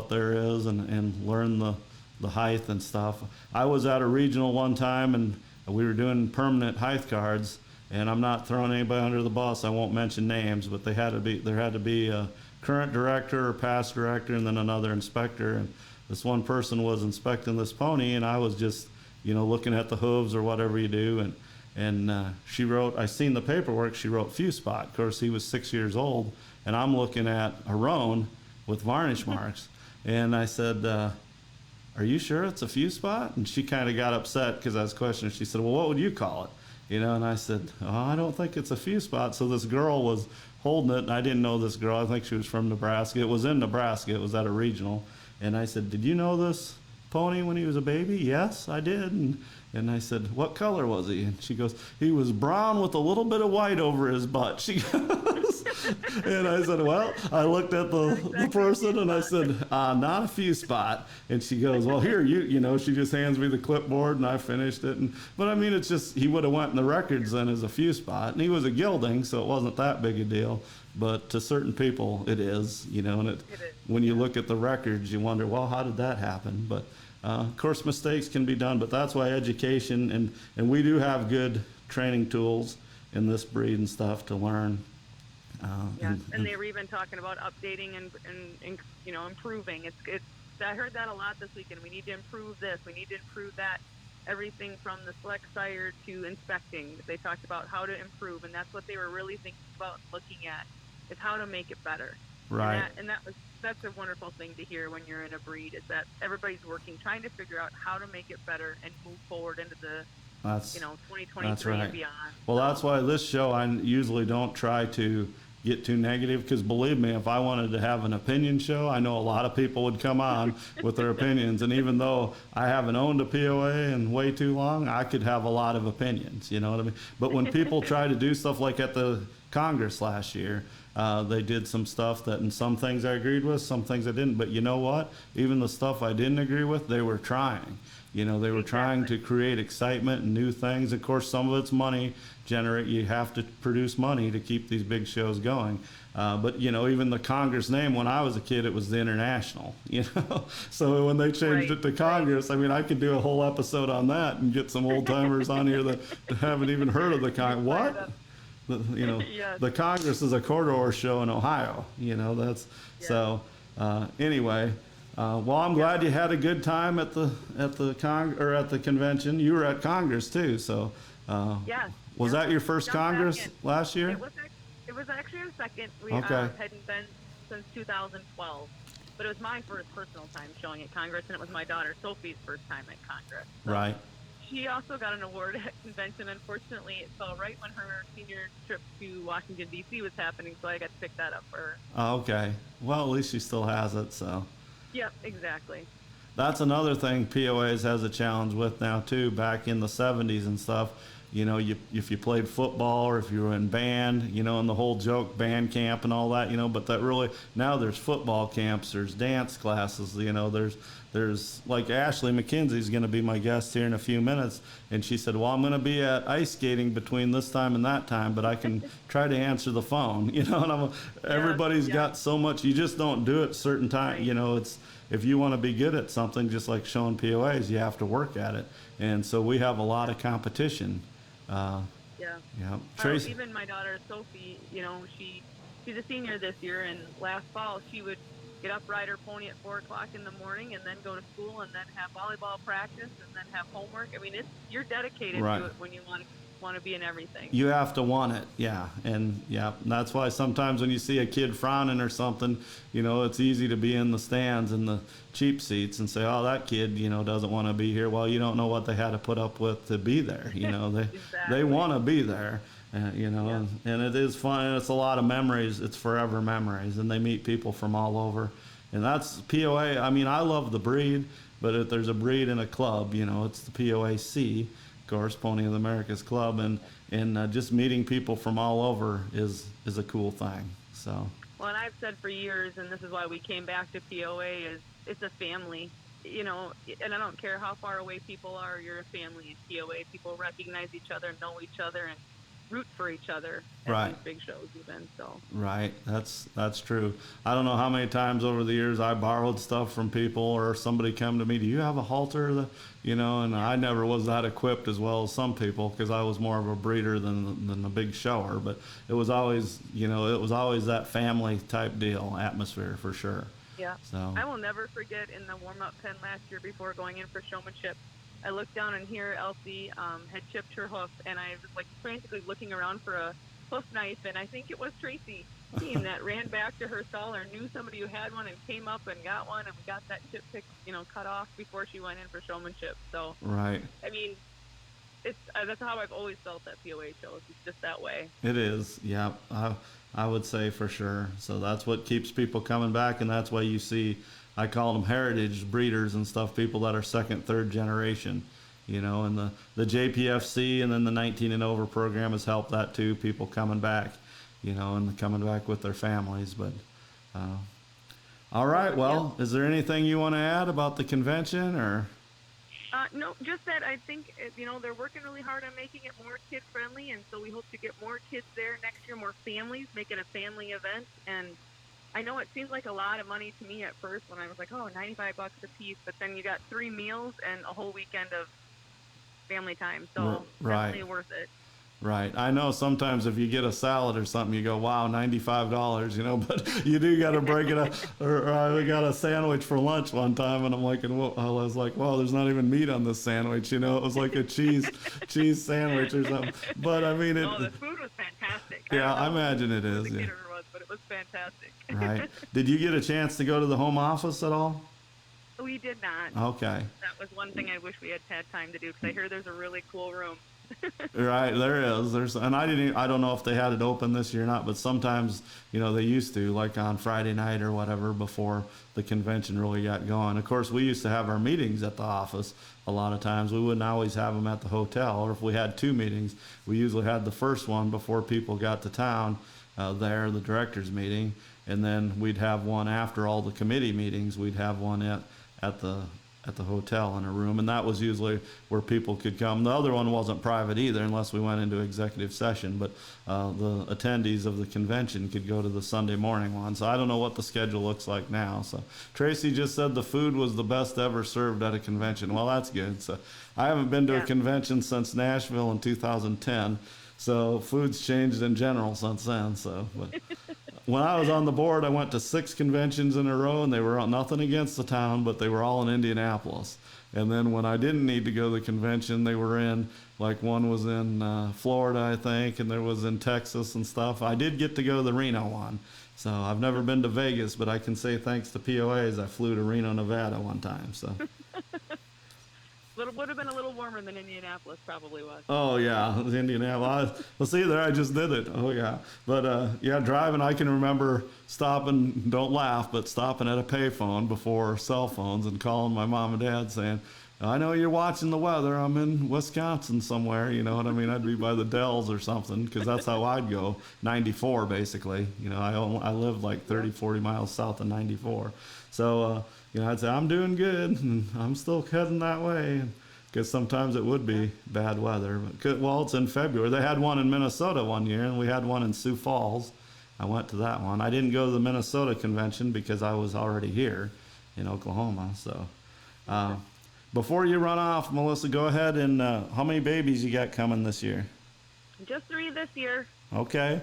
there is and learn the height and stuff. I was at a regional one time, and we were doing permanent height cards. And I'm not throwing anybody under the bus. I won't mention names, but there had to be a current director or past director, and then another inspector. And this one person was inspecting this pony, and I was just, you know, looking at the hooves or whatever you do. And she wrote, I seen the paperwork. She wrote few spot. Of course, he was 6 years old, and I'm looking at a roan with varnish marks. And I said, "Are you sure it's a few spot?" And she kind of got upset because I was questioning. She said, "Well, what would you call it?" You know, and I said, "Oh, I don't think it's a few spot." So this girl was holding it, and I didn't know this girl. I think she was from Nebraska. It was in Nebraska. It was at a regional. And I said, "Did you know this pony when he was a baby?" "Yes, I did." And I said, "What color was he?" And she goes, "He was brown with a little bit of white over his butt." She goes, and I said, well, I looked at the person and I said, "Not a few spot." And she goes, "Well, here, you know," she just hands me the clipboard, and I finished it. But I mean, it's just, he would have went in the records then as a few spot, and he was a gelding, so it wasn't that big a deal. But to certain people, it is, you know, and when you look at the records, you wonder, well, how did that happen? But of course, mistakes can be done, but that's why education, and we do have good training tools in this breed and stuff to learn Yes, and they were even talking about updating and improving. It's. I heard that a lot this weekend. We need to improve this. We need to improve that. Everything from the select sire to inspecting. They talked about how to improve, and that's what they were really thinking about looking at is how to make it better. Right. That's a wonderful thing to hear when you're in a breed is that everybody's working, trying to figure out how to make it better and move forward into the That's 2023 that's right. and beyond. Well, that's why this show I usually don't try to get too negative, because believe me, if I wanted to have an opinion show, I know a lot of people would come on with their opinions. And even though I haven't owned a POA in way too long, I could have a lot of opinions. You know what I mean? But when people try to do stuff like at the Congress last year, they did some stuff that, and some things I agreed with, some things I didn't. But you know what? Even the stuff I didn't agree with, they were trying. You know, they were trying to create excitement and new things. Of course, some of it's money generate. You have to produce money to keep these big shows going. But you know, even the Congress name, when I was a kid, it was the International. You know, so when they changed it to Congress, I mean, I could do a whole episode on that and get some old timers on here that haven't even heard of the Congress. What? Yes. The Congress is a corridor show in Ohio. You know, that's so. Anyway. Well, I'm glad you had a good time at the at the convention. You were at Congress too, so. Yes. Was that your first Jump back Congress in. last year? It was actually our second. We Okay. hadn't been since 2012, but it was my first personal time showing at Congress, and it was my daughter Sophie's first time at Congress. So Right. she also got an award at convention. Unfortunately, it fell right when her senior trip to Washington D.C. was happening, so I got to pick that up for her. Oh, okay. Well, at least she still has it, so. Yep, exactly. That's another thing POAs has a challenge with now too. Back in the 70s and stuff, you know, if you played football or if you were in band, you know, and the whole joke band camp and all that, you know, but that really, now there's football camps, there's dance classes, you know, there's like Ashley McKenzie's going to be my guest here in a few minutes, and she said, well, I'm going to be at ice skating between this time and that time, but I can try to answer the phone, you know. And everybody's got so much, you just don't do it certain time, you know. It's, if you want to be good at something, just like showing POAs, you have to work at it. And so we have a lot of competition. Yeah. Tracy. Even my daughter Sophie, you know, she's a senior this year, and last fall she would get up, ride her pony at 4 o'clock in the morning, and then go to school, and then have volleyball practice, and then have homework. I mean, you're dedicated to it when you want to be in everything. You have to want it, yeah, and that's why sometimes when you see a kid frowning or something, you know, it's easy to be in the stands in the cheap seats and say, oh, that kid, you know, doesn't want to be here. Well, you don't know what they had to put up with to be there. You know, they want to be there. You know, and it is fun. And it's a lot of memories. It's forever memories, and they meet people from all over. And that's POA. I mean, I love the breed, but if there's a breed in a club, you know, it's the POAC, of course, Pony of the Americas Club, and just meeting people from all over is a cool thing. So. Well, and I've said for years, and this is why we came back to POA, is it's a family. You know, and I don't care how far away people are, you're a family in POA. People recognize each other, know each other, and root for each other at these big shows even. So right, that's true. I don't know how many times over the years I borrowed stuff from people, or somebody come to me, do you have a halter? You know, and I never was that equipped as well as some people, because I was more of a breeder than a big shower. But it was always, you know, it was always that family type deal, atmosphere for sure. Yeah. So I will never forget in the warm-up pen last year before going in for showmanship, I looked down, and here Elsie had chipped her hoof, and I was like frantically looking around for a hoof knife, and I think it was Tracy Keene that ran back to her stall, or knew somebody who had one, and came up and got one, and we got that chip pick, you know, cut off before she went in for showmanship. So right. I mean, it's that's how I've always felt at POA shows. It's just that way. It is, yeah. I would say for sure. So that's what keeps people coming back, and that's why you see, I call them heritage breeders and stuff, people that are second, third generation, you know, and the JPFC and then the 19 and over program has helped that too, people coming back, you know, and coming back with their families. But all right, well, is there anything you want to add about the convention, or? No, just that I think, you know, they're working really hard on making it more kid-friendly, and so we hope to get more kids there next year, more families, make it a family event. And I know it seems like a lot of money to me at first when I was like, oh, $95 a piece, but then you got 3 meals and a whole weekend of family time, so Right. definitely worth it. Right. I know sometimes if you get a salad or something, you go, wow, $95, but you do got to break it up. Or we got a sandwich for lunch one time, and I was like, wow, there's not even meat on this sandwich. It was like a cheese sandwich or something. But I mean, Oh, the food was fantastic. yeah, I don't know imagine it who is. the Yeah. caterer was, but it was fantastic. Right. Did you get a chance to go to the home office at all? We did not. Okay. That was one thing I wish we had had time to do because I hear there's a really cool room. Right, there is. And I don't know if they had it open this year or not, but sometimes, they used to, like on Friday night or whatever, before the convention really got going. Of course, we used to have our meetings at the office a lot of times. We wouldn't always have them at the hotel, or if we had two meetings, we usually had the first one before people got to town, there, the directors meeting, and then we'd have one after all the committee meetings. We'd have one at the hotel in a room, and that was usually where people could come. The other one wasn't private either, unless we went into executive session, but the attendees of the convention could go to the Sunday morning one. So I don't know what the schedule looks like now. So Tracy just said the food was the best ever served at a convention. Well, that's good. So I haven't been to a convention since Nashville in 2010. So food's changed in general since then. But when I was on the board, I went to 6 conventions in a row, and they were nothing against the town, but they were all in Indianapolis. And then when I didn't need to go to the convention, they were in, like one was in Florida, I think, and there was in Texas and stuff. I did get to go to the Reno one. So I've never been to Vegas, but I can say thanks to POAs, I flew to Reno, Nevada one time. So. Would have been a little warmer than Indianapolis probably was. Oh yeah, Indianapolis. Well, see there, I just did it. Oh yeah, but yeah, driving. I can remember stopping. Don't laugh, but stopping at a payphone before cell phones and calling my mom and dad saying, "I know you're watching the weather. I'm in Wisconsin somewhere. You know what I mean? I'd be by the Dells or something, because that's how I'd go. 94 basically. I lived like 30, 40 miles south of 94. So I'd say I'm doing good, and I'm still heading that way. Because sometimes it would be bad weather. Well, it's in February. They had one in Minnesota one year, and we had one in Sioux Falls. I went to that one. I didn't go to the Minnesota convention because I was already here in Oklahoma. So before you run off, Melissa, go ahead and how many babies you got coming this year? Just 3 this year. Okay.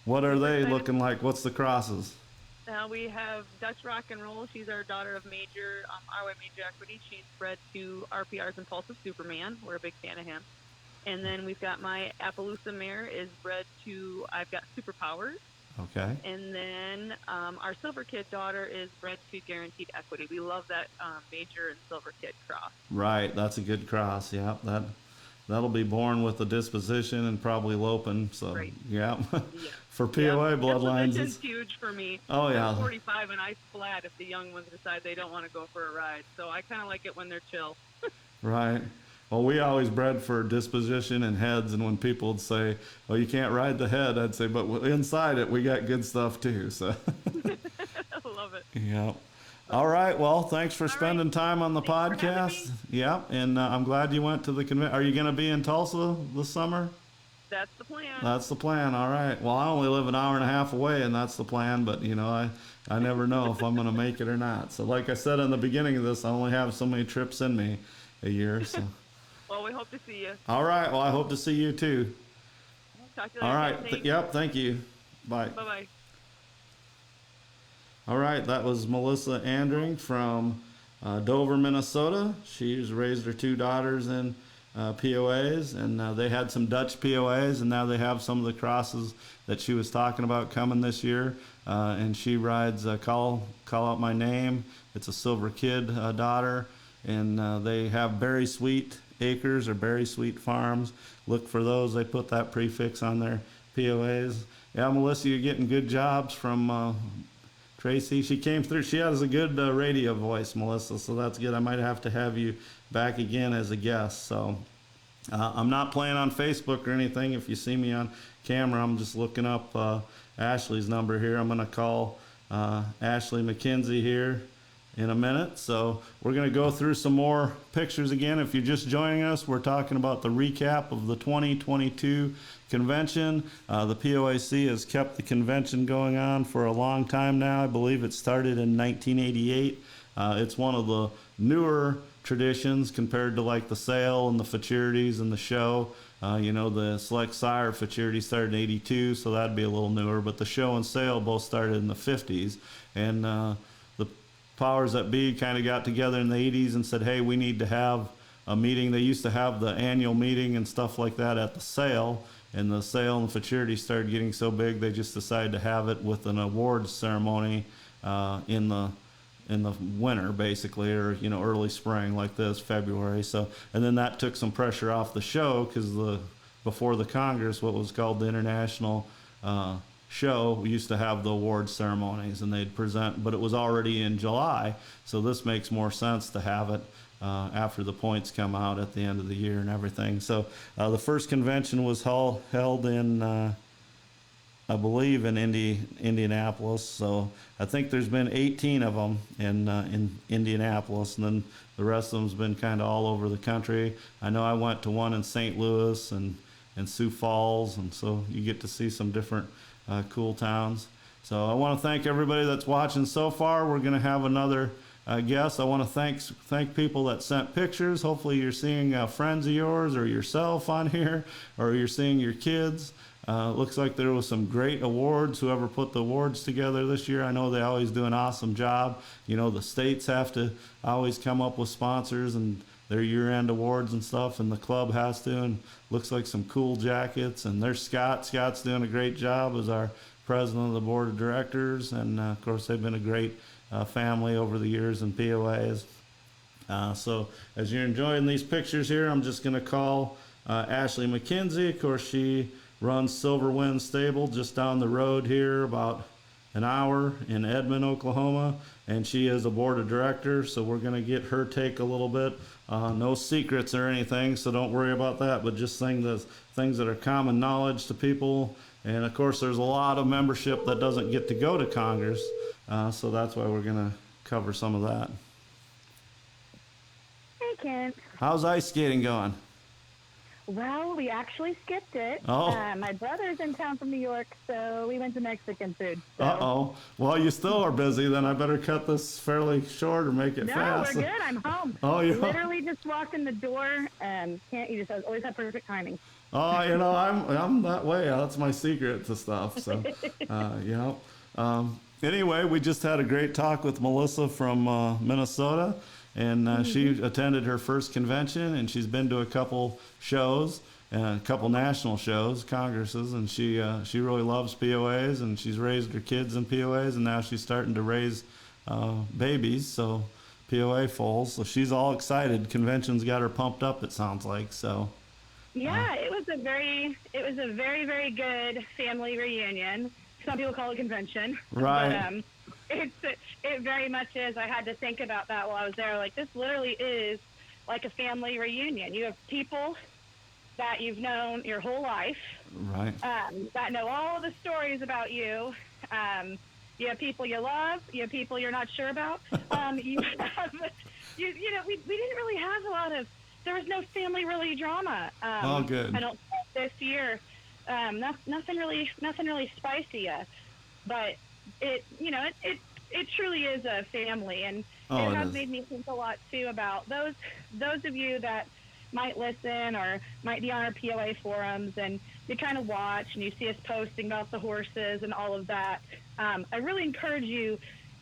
What are they looking like? What's the crosses? We have Dutch Rock and Roll. She's our daughter of Major, RY Major Equity. She's bred to RPR's Impulsive Superman. We're a big fan of him. And then we've got my Appaloosa mare is bred to, I've got Superpowers. Okay. And then our Silver Kid daughter is bred to Guaranteed Equity. We love that Major and Silver Kid cross. Right. That's a good cross. Yeah. That'll be born with a disposition and probably loping. So, right. Yeah. Yeah. For POA bloodlines, it's huge for me. Oh, yeah. I'm 45 and I flat if the young ones decide they don't want to go for a ride. So I kind of like it when they're chill. Right. Well, we always bred for disposition and heads, and when people would say, "Well, you can't ride the head," I'd say, "But inside it, we got good stuff too." So. I love it. Yeah. All right. Well, thanks for spending time on the Thanks for having podcast. me. Yeah, and I'm glad you went to the convention. Are you going to be in Tulsa this summer? That's the plan. That's the plan. All right. Well, I only live an hour and a half away, and that's the plan. But I never know if I'm going to make it or not. So, like I said in the beginning of this, I only have so many trips in me a year. So. Well, we hope to see you. All right. Well, I hope to see you too. Talk to you later. All right. Thanks. Yep. Thank you. Bye. Bye-bye. All right. That was Melissa Andring from Dover, Minnesota. She's raised her 2 daughters in POAs, and they had some Dutch POAs, and now they have some of the crosses that she was talking about coming this year. And she rides Call Out My Name. It's a Silver Kid daughter, and they have Berry Sweet Acres or Berry Sweet Farms. Look for those. They put that prefix on their POAs. Yeah, Melissa, you're getting good jobs from Tracy. She came through. She has a good radio voice, Melissa, so that's good. I might have to have you back again as a guest. So I'm not playing on Facebook or anything. If you see me on camera, I'm just looking up Ashley's number here. I'm going to call Ashley McKenzie here in a minute. So we're going to go through some more pictures again. If you're just joining us, we're talking about the recap of the 2022 convention. The POAC has kept the convention going on for a long time now. I believe it started in 1988. It's one of the newer traditions compared to like the sale and the futurities and the show. The Select Sire Futurity started in '82, so that'd be a little newer. But the show and sale both started in the '50s, and the powers that be kind of got together in the '80s and said, "Hey, we need to have a meeting." They used to have the annual meeting and stuff like that at the sale, and the sale and the futurity started getting so big they just decided to have it with an awards ceremony in the winter, basically, or early spring like this, February. So, and then that took some pressure off the show, because before the Congress, what was called the International show, we used to have the awards ceremonies, and they'd present, but it was already in July, so this makes more sense to have it after the points come out at the end of the year and everything. So the first convention was held in I believe in Indianapolis. So I think there's been 18 of them in Indianapolis, and then the rest of them's been kind of all over the country. I know I went to one in St. Louis and Sioux Falls, and so you get to see some different cool towns. So I want to thank everybody that's watching so far. We're going to have another guest. I want to thank people that sent pictures. Hopefully you're seeing friends of yours or yourself on here, or you're seeing your kids. Looks like there was some great awards. Whoever put the awards together this year, I know they always do an awesome job. The states have to always come up with sponsors and their year-end awards and stuff, and the club has to, and looks like some cool jackets. And there's Scott. Scott's doing a great job as our president of the board of directors, and of course they've been a great family over the years in POAs. So as you're enjoying these pictures here, I'm just going to call Ashley McKenzie. Of course, she runs Silver Wind Stable just down the road here, about an hour, in Edmond, Oklahoma, and she is a board of directors, so we're going to get her take a little bit. No secrets or anything, so don't worry about that, but just things that are common knowledge to people. And of course there's a lot of membership that doesn't get to go to Congress, so that's why we're going to cover some of that. Hey, Kent. How's ice skating going? Well, we actually skipped it. Oh. My brother's in town from New York, so we went to Mexican food. So. Uh-oh. Well, you still are busy, then I better cut this fairly short or make it fast. No, we're good. I'm home. Oh, you literally just walked in the door. You just always have perfect timing. Oh, I'm that way. That's my secret to stuff. So, anyway, we just had a great talk with Melissa from Minnesota, and she attended her first convention, and she's been to a couple shows, a couple national shows, congresses, and she really loves POAs, and she's raised her kids in POAs, and now she's starting to raise babies, so POA foals. So she's all excited. Convention's got her pumped up, it sounds like. So. Yeah, it was a very, very good family reunion. Some people call it convention. Right. But, it very much is. I had to think about that while I was there. Like, this literally is like a family reunion. You have people that you've known your whole life. Right. That know all the stories about you. You have people you love. You have people you're not sure about. We didn't really have a lot of. There was no family really drama. Oh, good. I don't think this year. Nothing really spicy. But it truly is a family, and it has made me think a lot too about those of you that might listen or might be on our POA forums, and you kind of watch and you see us posting about the horses and all of that. I really encourage you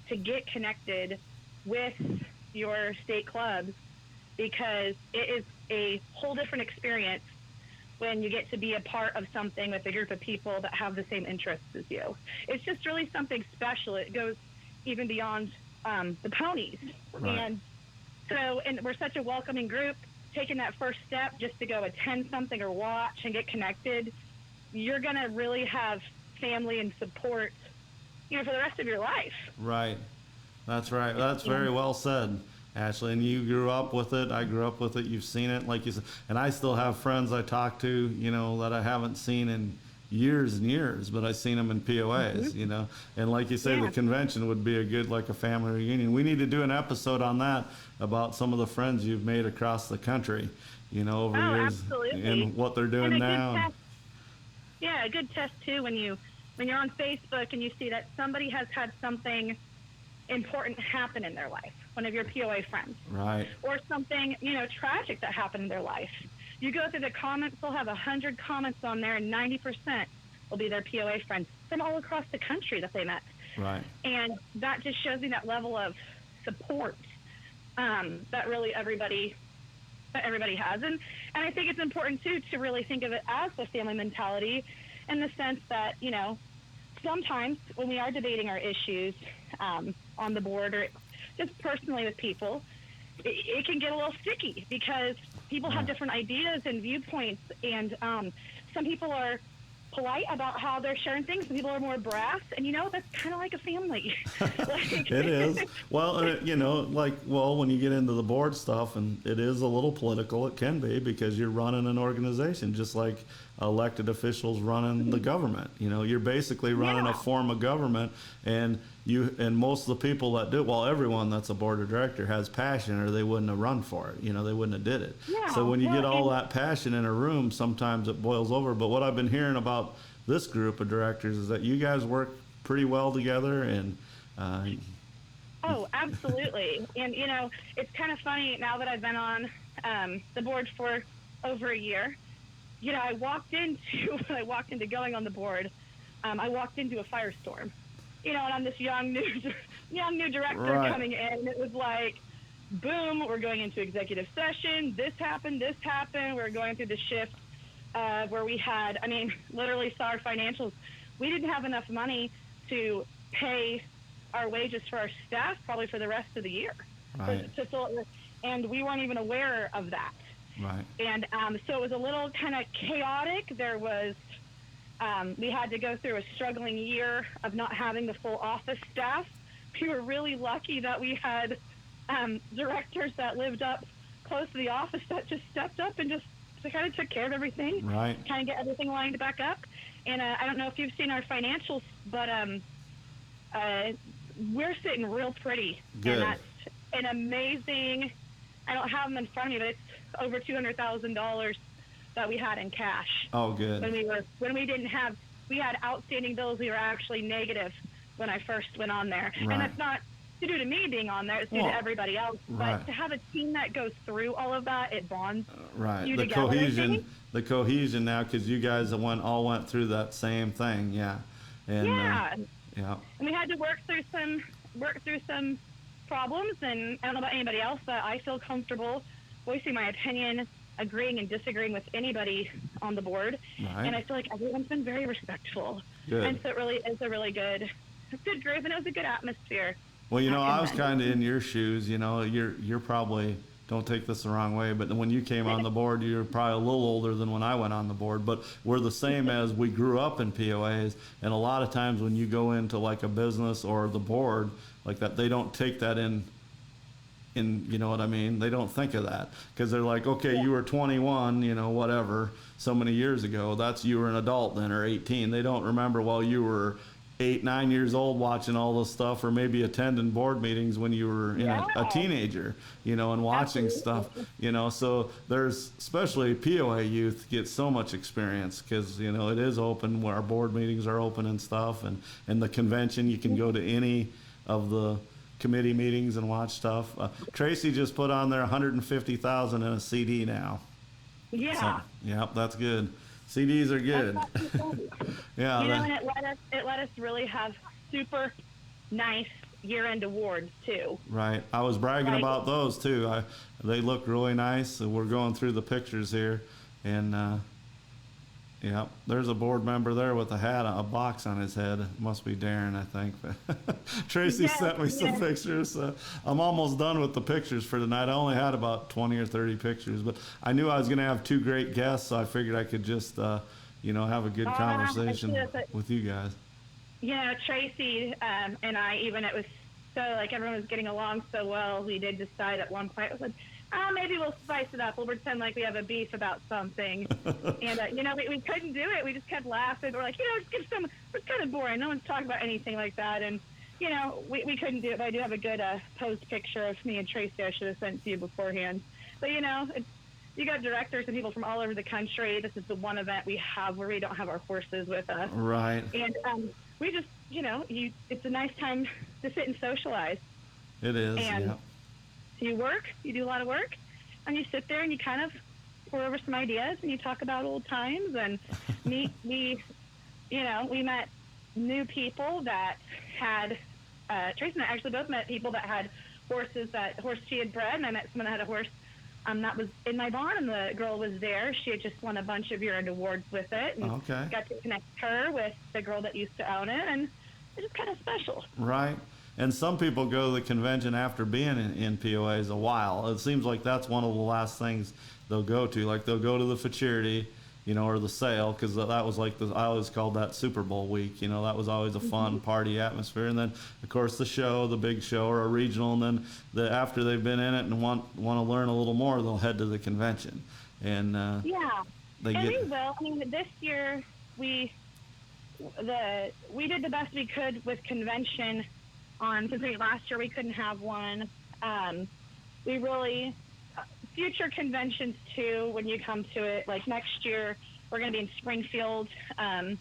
to get connected with your state clubs, because it is a whole different experience when you get to be a part of something with a group of people that have the same interests as you. It's just really something special. It goes even beyond the ponies. Right. And we're such a welcoming group. Taking that first step just to go attend something or watch and get connected, you're going to really have family and support, for the rest of your life. Right. That's right. That's very well said, Ashley. And you grew up with it. I grew up with it. You've seen it, like you said. And I still have friends I talk to, that I haven't seen in years and years, but I've seen them in POAs, And like you say, the convention would be a family reunion. We need to do an episode on that, about some of the friends you've made across the country, over years, absolutely. and what they're doing now. A good test too, when you're on Facebook and you see that somebody has had something important happen in their life, one of your POA friends, right, or something tragic that happened in their life. You go through the comments, they'll have 100 comments on there, and 90% will be their POA friends from all across the country that they met. Right. And that just shows me that level of support that really everybody has. And I think it's important, too, to really think of it as a family mentality in the sense that, you know, sometimes when we are debating our issues on the board or just personally with people, it can get a little sticky because people have different ideas and viewpoints, and some people are polite about how they're sharing things. Some people are more brass, and you know, that's kind of like a family. It is. Well, you know, like, well, when you get into the board stuff, and it is a little political, it can be, because you're running an organization just like elected officials running the government. You know, you're basically running a form of government, and most of the people that do, well, everyone that's a board of director has passion, or they wouldn't have run for it. You know, they wouldn't have did it. Yeah, so when you get all that passion in a room, sometimes it boils over. But what I've been hearing about this group of directors is that you guys work pretty well together, and oh, absolutely. And you know, it's kind of funny now that I've been on the board for over a year. You know, when I walked into going on the board, I walked into a firestorm. You know, and I'm this young new director coming in, and it was like, boom, we're going into executive session. This happened. We're going through the shift where we had, I mean, literally saw our financials. We didn't have enough money to pay our wages for our staff probably for the rest of the year. Right. And we weren't even aware of that. Right. And so it was a little kind of chaotic. There was, we had to go through a struggling year of not having the full office staff. We were really lucky that we had directors that lived up close to the office that just stepped up and just kind of took care of everything. Right. Kind of get everything lined back up. And I don't know if you've seen our financials, but we're sitting real pretty. Good. And that's an amazing, I don't have them in front of me, but it's over $200,000 that we had in cash. Oh, good. When we had outstanding bills. We were actually negative when I first went on there. Right. And that's not to do to me being on there, it's due to everybody else. Right. But to have a team that goes through all of that, it bonds right. you The together. cohesion now, because you guys all went through that same thing. Yeah. And, yeah. Yeah. And we had to work through some problems, and I don't know about anybody else, but I feel comfortable voicing my opinion, agreeing and disagreeing with anybody on the board. Right. And I feel like everyone's been very respectful. Good. And so it really is a really good group, and it was a good atmosphere. Well, you know, I was kind of in your shoes. You know, you're probably, don't take this the wrong way, but when you came on the board, you were probably a little older than when I went on the board. But we're the same as we grew up in POAs, and a lot of times when you go into like a business or the board like that, they don't take that in, you know what I mean? They don't think of that because they're like, okay, you were 21, you know, whatever, so many years ago. You were an adult then, or 18. They don't remember, well, you were 8, 9 years old watching all this stuff, or maybe attending board meetings when you were a teenager, you know, and watching stuff, you know. So there's, especially POA youth get so much experience because, you know, it is open where our board meetings are open and stuff, and the convention, you can go to any of the committee meetings and watch stuff. Tracy just put on there 150,000 in a CD now. Yeah. So, yep, that's good. CDs are good. Yeah. You know, and it let us really have super nice year-end awards too. Right. I was bragging about those too. They look really nice. We're going through the pictures here, and yeah, there's a board member there with a hat, a box on his head. It must be Darren, I think. Tracy sent me some pictures. I'm almost done with the pictures for tonight. I only had about 20 or 30 pictures, but I knew I was going to have 2 great guests, so I figured I could just, you know, have a good conversation with you guys. Yeah, Tracy and I, even it was so like everyone was getting along so well. We did decide at one point, it was like, maybe we'll spice it up. We'll pretend like we have a beef about something. And, you know, we couldn't do it. We just kept laughing. We're like, you know, it's kind of boring. No one's talking about anything like that. And, you know, we couldn't do it. But I do have a good post picture of me and Tracy I should have sent to you beforehand. But, you know, you got directors and people from all over the country. This is the one event we have where we don't have our horses with us. Right. And we just, you know, it's a nice time to sit and socialize. It is, and you work, you do a lot of work, and you sit there and you kind of pour over some ideas and you talk about old times and we met new people that had, Tracy and I actually both met people that had horse she had bred, and I met someone that had a horse that was in my barn, and the girl was there. She had just won a bunch of year-end awards with it, and got to connect her with the girl that used to own it, and it's just kind of special. Right. And some people go to the convention after being in POAs a while. It seems like that's one of the last things they'll go to. Like they'll go to the futurity, or the sale, because that was like I always called that Super Bowl week. That was always a fun party atmosphere. And then, of course, the big show or a regional. And then after they've been in it and want to learn a little more, they'll head to the convention. And we will. I mean, this year we did the best we could with convention. Considering last year we couldn't have one. We really. Future conventions too, when you come to it, like next year we're going to be in Springfield, and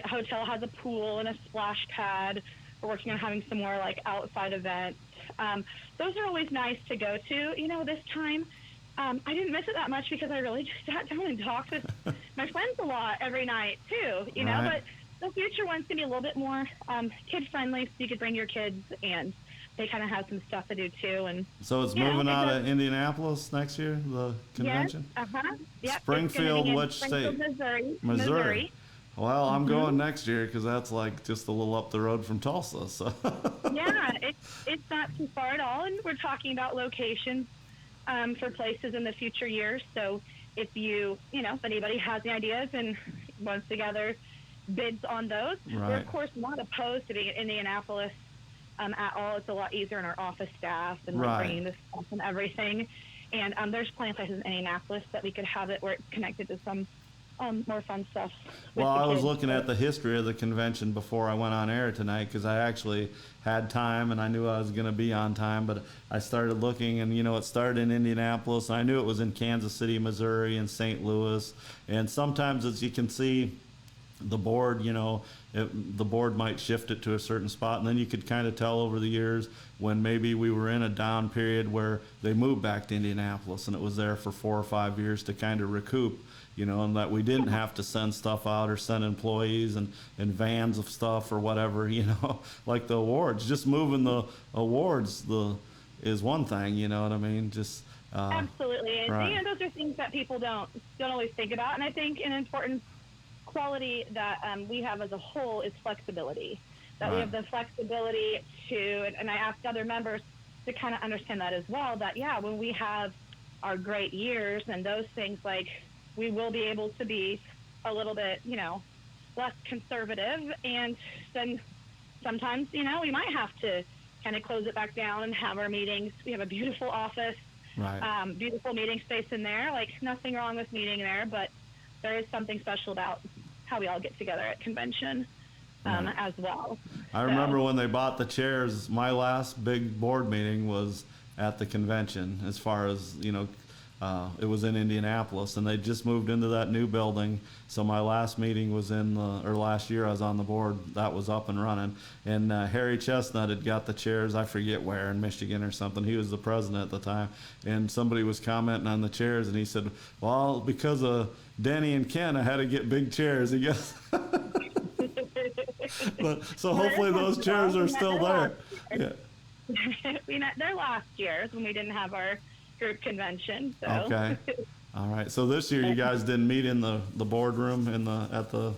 hotel has a pool and a splash pad. We're working on having some more like outside events. Those are always nice to go to. This time I didn't miss it that much because I really just sat down and talked with my friends a lot every night too. But the future one's going to be a little bit more kid friendly, so you could bring your kids, and they kind of have some stuff to do too. And so it's moving out of Indianapolis next year, the convention? Yes, Yep, Springfield, which Springfield, state? Missouri. Well, I'm going next year because that's like just a little up the road from Tulsa. So. Yeah, it's not too far at all, and we're talking about locations for places in the future years. So if if anybody has any ideas and wants to gather bids on those, we're of course not opposed to being in Indianapolis. At all. It's a lot easier in our office staff and bringing the stuff and everything. And there's plenty of places in Indianapolis that we could have it where it's connected to some more fun stuff. Well, I was looking at the history of the convention before I went on air tonight because I actually had time and I knew I was going to be on time, but I started looking and, it started in Indianapolis. And I knew it was in Kansas City, Missouri, and St. Louis. And sometimes, as you can see, the board, the board might shift it to a certain spot, and then you could kind of tell over the years when maybe we were in a down period where they moved back to Indianapolis and it was there for 4 or 5 years to kind of recoup, and that we didn't have to send stuff out or send employees and vans of stuff or whatever, like the awards. Just moving the awards is one thing, you know what I mean? Just absolutely. And those are things that people don't always think about, and I think an important quality that we have as a whole is flexibility. That we have the flexibility to, and I asked other members to kind of understand that as well, that when we have our great years and those things, like we will be able to be a little bit, less conservative, and then sometimes, we might have to kind of close it back down and have our meetings. We have a beautiful office, beautiful meeting space in there, like nothing wrong with meeting there, but there is something special about how we all get together at convention as well. I remember when they bought the chairs, my last big board meeting was at the convention, as far as, it was in Indianapolis, and they just moved into that new building. So my last meeting was last year I was on the board, that was up and running. And Harry Chestnut had got the chairs, I forget where, in Michigan or something. He was the president at the time. And somebody was commenting on the chairs, and he said, well, because of Denny and Ken, I had to get big chairs, I guess. So hopefully those chairs are still there. Yeah. We met there last year when we didn't have our group convention. So. Okay. All right. So this year you guys didn't meet in the boardroom at the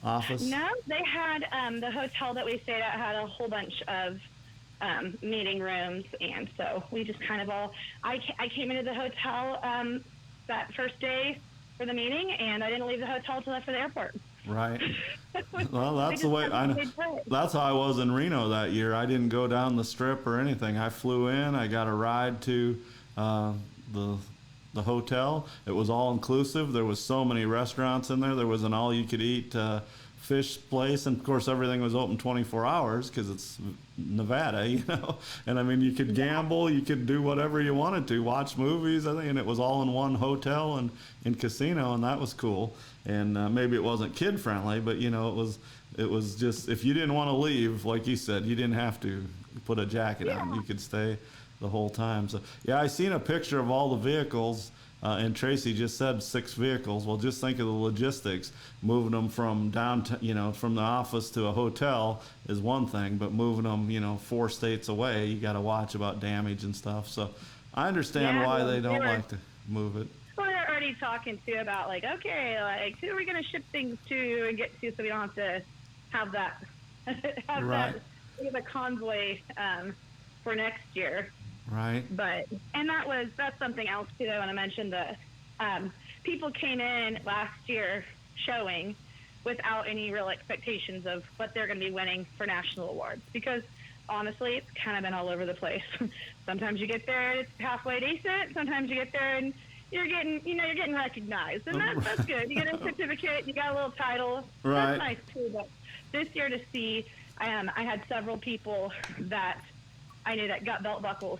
office? No, they had the hotel that we stayed at had a whole bunch of meeting rooms, and so we just kind of I came into the hotel that first day for the meeting, and I didn't leave the hotel till after the airport. Right. Well, that's the way I know. That's how I was in Reno that year. I didn't go down the strip or anything. I flew in. I got a ride to the hotel. It was all inclusive. There was so many restaurants in there. There was an all-you-could-eat fish place, and of course everything was open 24 hours because it's Nevada, And I mean, you could gamble, you could do whatever you wanted to, watch movies, I think, and it was all in one hotel and in casino, and that was cool. And maybe it wasn't kid friendly, but it was just, if you didn't want to leave, like you said, you didn't have to put a jacket on. You could stay the whole time. So yeah, I seen a picture of all the vehicles And Tracy just said 6 vehicles. Well, just think of the logistics. Moving them from downtown, from the office to a hotel is one thing, but moving them, 4 states away, you got to watch about damage and stuff. So I understand why they don't like to move it. Well, they're already talking too about like, okay, like who are we going to ship things to and get to, so we don't have to have that Right. the convoy for next year. Right. But that's something else too. I want to mention that people came in last year showing without any real expectations of what they're going to be winning for national awards, because honestly, it's kind of been all over the place. Sometimes you get there and it's halfway decent. Sometimes you get there and you're getting recognized, and that's good. You get a certificate, you got a little title. Right. That's nice too. But this year to see, I had several people that I knew that got belt buckles,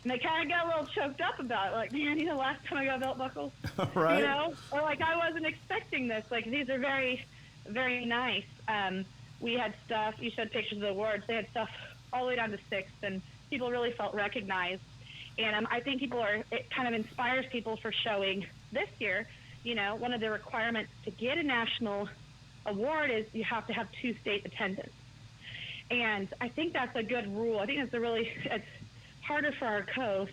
and they kind of got a little choked up about it. Like, man, last time I got belt buckles, Right. or like I wasn't expecting this. Like, these are very, very nice. We had stuff. You showed pictures of the awards. They had stuff all the way down to 6th, and people really felt recognized. And I think it kind of inspires people for showing this year. One of the requirements to get a national award is you have to have 2 state attendance. And I think that's a good rule. I think it's harder for our coast,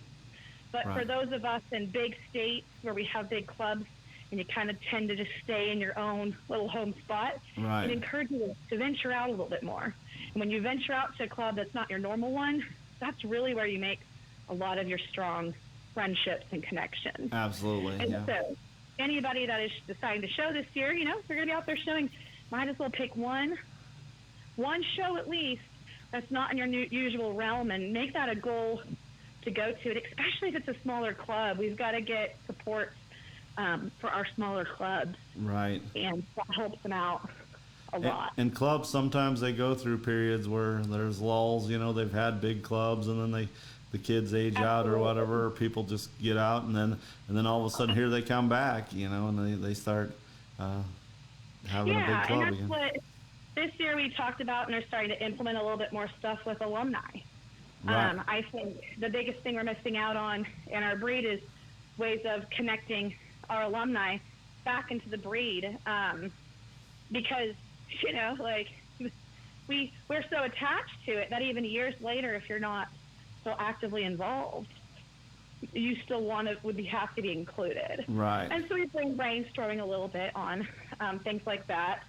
but Right. for those of us in big states where we have big clubs and you kind of tend to just stay in your own little home spot, Right. it encourages you to venture out a little bit more. And when you venture out to a club that's not your normal one, that's really where you make a lot of your strong friendships and connections. Absolutely. And Yeah. so anybody that is deciding to show this year, if you're going to be out there showing, might as well pick one show at least that's not in your usual realm, and make that a goal to go to it, especially if it's a smaller club. We've got to get support for our smaller clubs. Right. And that helps them out a lot. And clubs, sometimes they go through periods where there's lulls. They've had big clubs, and then the kids age out or whatever, or people just get out, and then all of a sudden here they come back, and they start having a big club and that's again. what this year we talked about, and they're starting to implement a little bit more stuff with alumni. Right. I think the biggest thing we're missing out on in our breed is ways of connecting our alumni back into the breed, because we're so attached to it that even years later, if you're not so actively involved, you still would have to be included. Right. And so we've been brainstorming a little bit on things like that,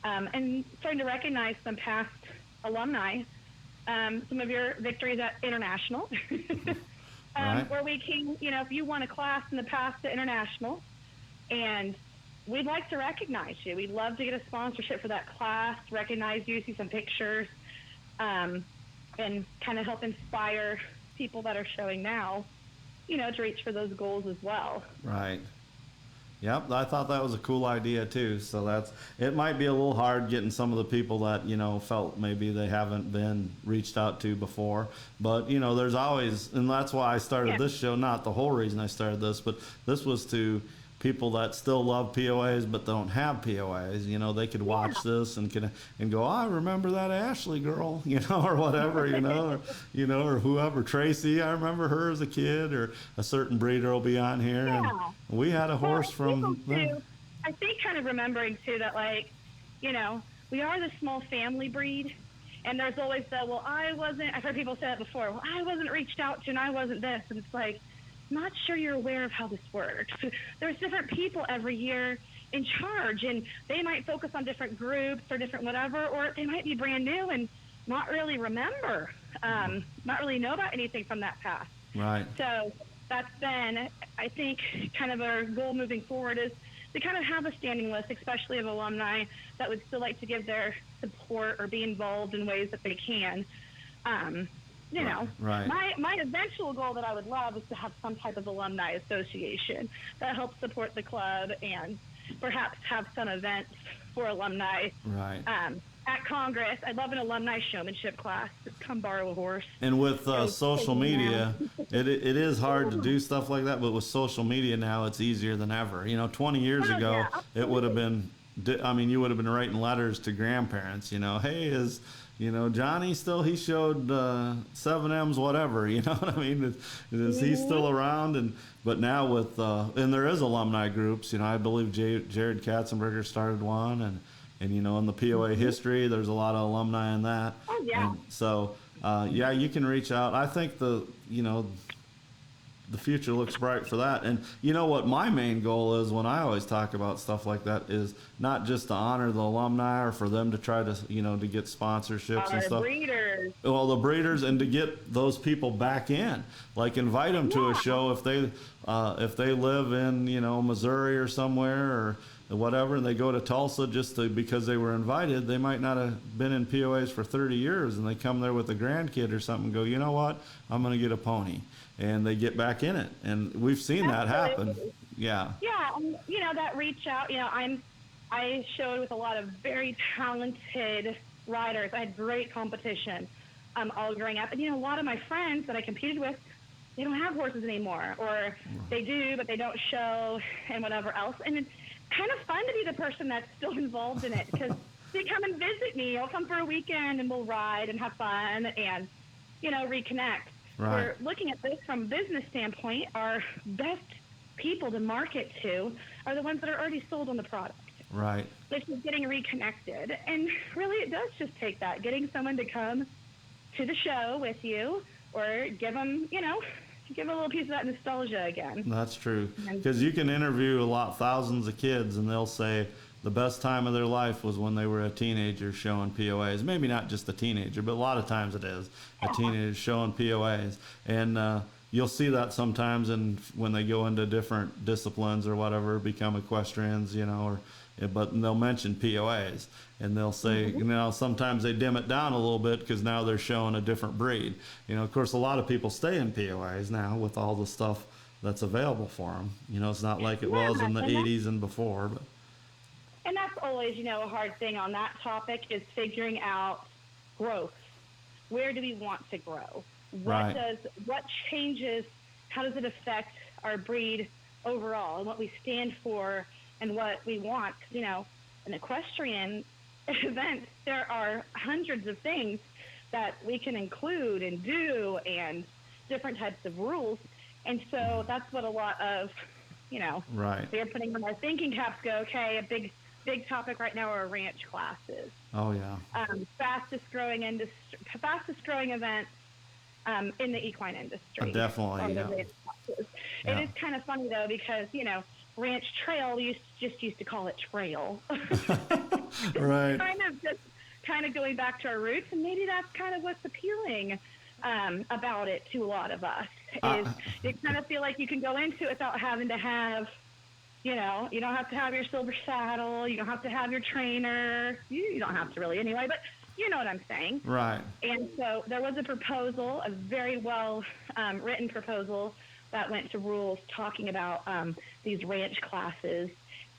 and starting to recognize some past alumni, some of your victories at International, Right. where we came, if you won a class in the past at International, and we'd like to recognize you. We'd love to get a sponsorship for that class, recognize you, see some pictures, and kind of help inspire people that are showing now, to reach for those goals as well. Right. Yep, I thought that was a cool idea too. So it might be a little hard getting some of the people that, felt maybe they haven't been reached out to before. But, there's always, and that's why I started this show, not the whole reason I started this, but this was to people that still love POAs but don't have POAs. They could watch this and go, I remember that Ashley girl, or whatever, or whoever, Tracy, I remember her as a kid, or a certain breeder will be on here. Yeah. And we had a horse from too, I think kind of remembering too that we are the small family breed, and there's always I've heard people say that before, well, I wasn't reached out to and I wasn't this, and it's like, not sure you're aware of how this works. There's different people every year in charge, and they might focus on different groups or different whatever, or they might be brand new and not really remember, not really know about anything from that past. Right. So that's been, I think, kind of our goal moving forward is to kind of have a standing list, especially of alumni that would still like to give their support or be involved in ways that they can. Right. My eventual goal that I would love is to have some type of alumni association that helps support the club and perhaps have some events for alumni. Right. At Congress, I'd love an alumni showmanship class. Just come borrow a horse. And with social media, it is hard to do stuff like that, but with social media now, it's easier than ever. 20 years ago, it would have been I mean, you would have been writing letters to grandparents, hey, Johnny still, he showed 7M's whatever, you know what I mean? Is he still around? But now with, and there is alumni groups, I believe Jared Katzenberger started one, and in the POA history, there's a lot of alumni in that. Oh, yeah. And so, yeah, you can reach out. I think the future looks bright for that. And what my main goal is when I always talk about stuff like that is not just to honor the alumni or for them to try to, to get sponsorships and stuff. Breeders. Well, the breeders, and to get those people back in, like invite them to a show if they live in, Missouri or somewhere or whatever, and they go to Tulsa because they were invited. They might not have been in POAs for 30 years, and they come there with a grandkid or something and go, you know what, I'm going to get a pony. And they get back in it. And we've seen that happen. Yeah. Yeah, and, that reach out, I showed with a lot of very talented riders. I had great competition all growing up. And, a lot of my friends that I competed with, they don't have horses anymore. Or they do, but they don't show and whatever else. And it's kind of fun to be the person that's still involved in it because they come and visit me. I'll come for a weekend and we'll ride and have fun and, reconnect. Right. We're looking at this from a business standpoint. Our best people to market to are the ones that are already sold on the product. Right. It's just getting reconnected. And really it does just take that, getting someone to come to the show with you or give them, give a little piece of that nostalgia again. That's true. Because you can interview thousands of kids, and they'll say the best time of their life was when they were a teenager showing POAs. Maybe not just a teenager, but a lot of times it is a teenager showing POAs. And you'll see that sometimes when they go into different disciplines or whatever, become equestrians, but they'll mention POAs. And they'll say, sometimes they dim it down a little bit because now they're showing a different breed. Of course, a lot of people stay in POAs now with all the stuff that's available for them. It's not like it was in the 80s and before. But. And that's always, a hard thing on that topic is figuring out growth. Where do we want to grow? What changes, how does it affect our breed overall and what we stand for and what we want? An equestrian event, there are hundreds of things that we can include and do and different types of rules. And so that's what a lot of, they're putting on our thinking caps go, okay, a big topic right now are ranch classes. Oh, yeah. Fastest growing event in the equine industry. Definitely, yeah. It is kind of funny, though, because, ranch trail, we used to call it trail. Right. kind of going back to our roots, and maybe that's kind of what's appealing about it to a lot of us, is you kind of feel like you can go into it without having to have, you don't have to have your silver saddle, you don't have to have your trainer, you don't have to really anyway, but you know what I'm saying. Right. And so there was a proposal, a very well written proposal that went to rules talking about these ranch classes.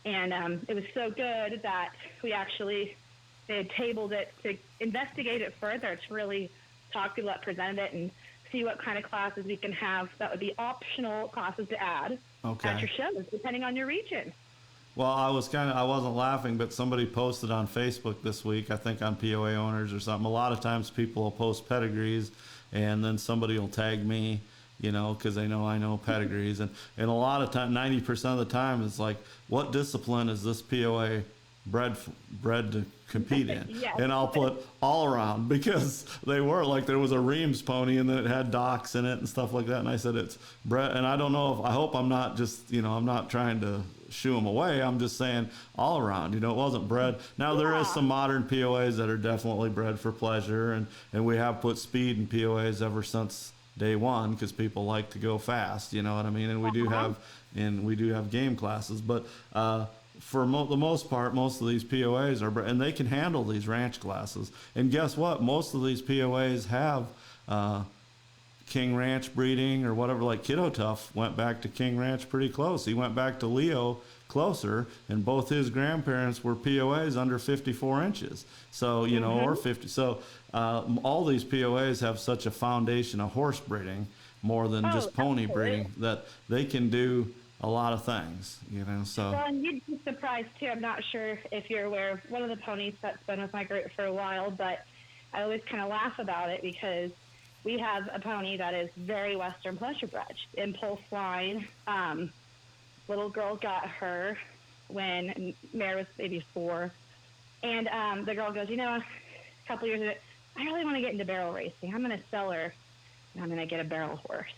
And it was so good that they had tabled it to investigate it further, to really talk to people that presented it and see what kind of classes we can have that would be optional classes to add at your shows, depending on your region. Well, I wasn't laughing, but somebody posted on Facebook this week, I think on POA Owners or something. A lot of times people will post pedigrees, and then somebody will tag me, because they know I know pedigrees. And a lot of time, 90% of the time, it's like, what discipline is this POA bred to compete in? Yes. And I'll put all around, because they were like, there was a Reams pony and then it had docks in it and stuff like that. And I said, it's bred. And I don't know I hope I'm not just, I'm not trying to shoo them away. I'm just saying all around, it wasn't bred. Now there is some modern POAs that are definitely bred for pleasure. And we have put speed in POAs ever since day one, because people like to go fast, you know what I mean? And we do have game classes, but for the most part, most of these POAs and they can handle these ranch classes. And guess what? Most of these POAs have King Ranch breeding or whatever. Like Kiddo Tough went back to King Ranch pretty close. He went back to Leo closer, and both his grandparents were POAs under 54 inches. So, or 50. So all these POAs have such a foundation of horse breeding more than just pony breeding, that they can do a lot of things, so. Well, and you'd be surprised too. I'm not sure if you're aware. One of the ponies that's been with my group for a while, but I always kind of laugh about it because we have a pony that is very Western pleasure bred, impulse line. Little girl got her when Mare was maybe 4, and the girl goes, a couple years ago, I really want to get into barrel racing. I'm going to sell her, and I'm going to get a barrel horse.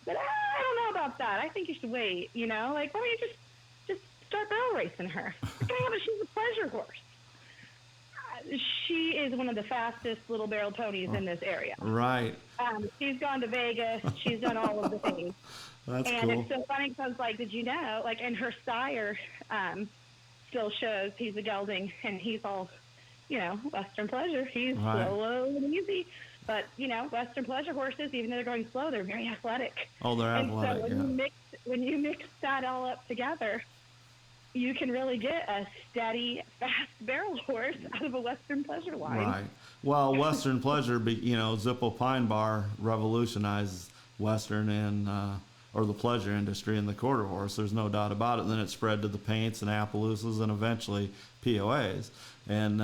But I don't know about that. I think you should wait. Why don't you just start barrel racing her? She's a pleasure horse. She is one of the fastest little barrel ponies in this area. Right. She's gone to Vegas. She's done all of the things. That's and cool. It's so funny because, did you know? And her sire still shows he's a gelding, and he's all, Western pleasure. He's slow and easy. But, Western pleasure horses, even though they're going slow, they're very athletic. Oh, they're athletic, so when you mix that all up together, you can really get a steady, fast barrel horse out of a Western pleasure line. Right. Well, Western pleasure, Zippo Pine Bar revolutionized Western and or the pleasure industry in the quarter horse. There's no doubt about it. Then it spread to the paints and Appaloosas and eventually POAs. And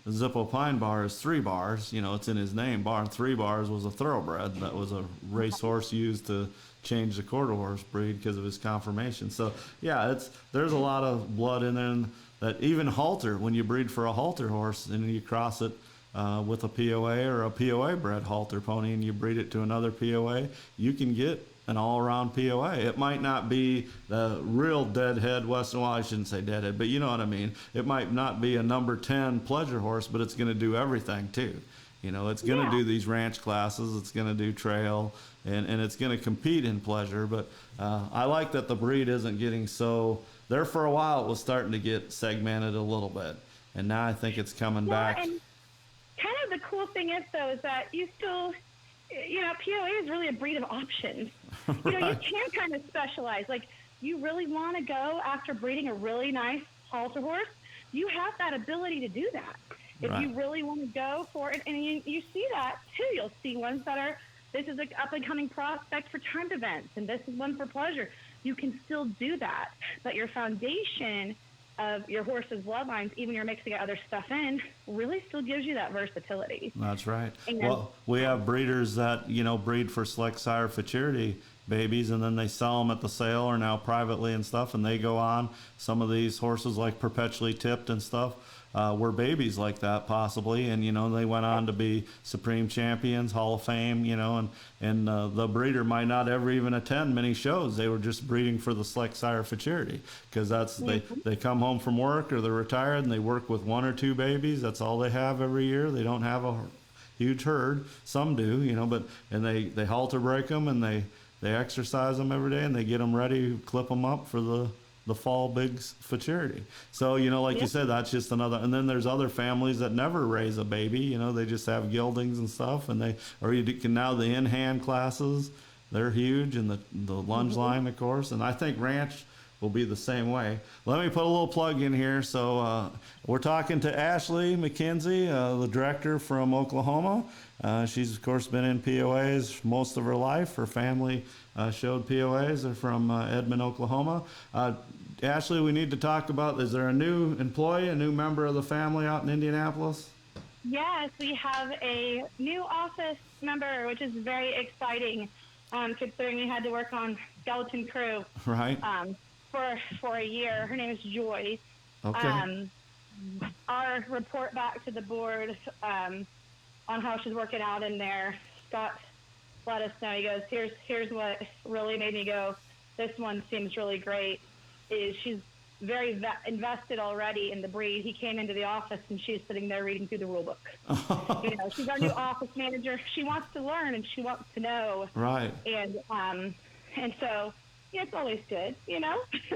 Zippo Pine Bar is 3 bars. It's in his name. Bar 3 bars was a thoroughbred. That was a racehorse used to change the quarter horse breed because of his conformation. So yeah, there's a lot of blood in there. That even halter, when you breed for a halter horse and you cross it with a POA or a POA bred halter pony and you breed it to another POA, you can get an all-around POA. It might not be the real deadhead Western, well, I shouldn't say deadhead, but you know what I mean. It might not be a number 10 pleasure horse, but it's going to do everything too. It's going to do these ranch classes, it's going to do trail, and it's going to compete in pleasure. But I like that the breed isn't getting so, there for a while it was starting to get segmented a little bit. And now I think it's coming back. And kind of the cool thing is, though, is that you still, POA is really a breed of options. You can kind of specialize. You really want to go after breeding a really nice halter horse, you have that ability to do that. If you really want to go for it, and you see that too. You'll see ones that are, this is an up-and-coming prospect for timed events, and this is one for pleasure. You can still do that, but your foundation of your horse's bloodlines, even you're mixing other stuff in, really still gives you that versatility. That's right. Well, we have breeders that, breed for select sire futurity babies, and then they sell them at the sale or now privately and stuff, and they go on. Some of these horses, like Perpetually Tipped and stuff, were babies like that possibly, and they went on to be supreme champions, Hall of Fame, and the breeder might not ever even attend many shows. They were just breeding for the select sire futurity, because that's they come home from work or they're retired and they work with 1 or 2 babies. That's all they have every year. They don't have a huge herd. Some do, but they halter break them and they exercise them every day and they get them ready, clip them up for the fall big futurity. So, you said, that's just another, and then there's other families that never raise a baby, they just have geldings and stuff, and you can now the in-hand classes, they're huge, and the lunge line, of course, and I think ranch will be the same way. Let me put a little plug in here. So we're talking to Ashley McKenzie, the director from Oklahoma. She's, of course, been in POAs most of her life. Her family showed POAs. They're from Edmond, Oklahoma. Ashley, we need to talk about, is there a new employee, a new member of the family out in Indianapolis? Yes, we have a new office member, which is very exciting, considering we had to work on skeleton crew. Right. For a year. Her name is Joy. Okay. Our report back to the board on how she's working out in there, Scott let us know. He goes, here's what really made me go, this one seems really great, is she's very invested already in the breed. He came into the office and she's sitting there reading through the rule book. She's our new office manager. She wants to learn and she wants to know. Right. And so it's always good,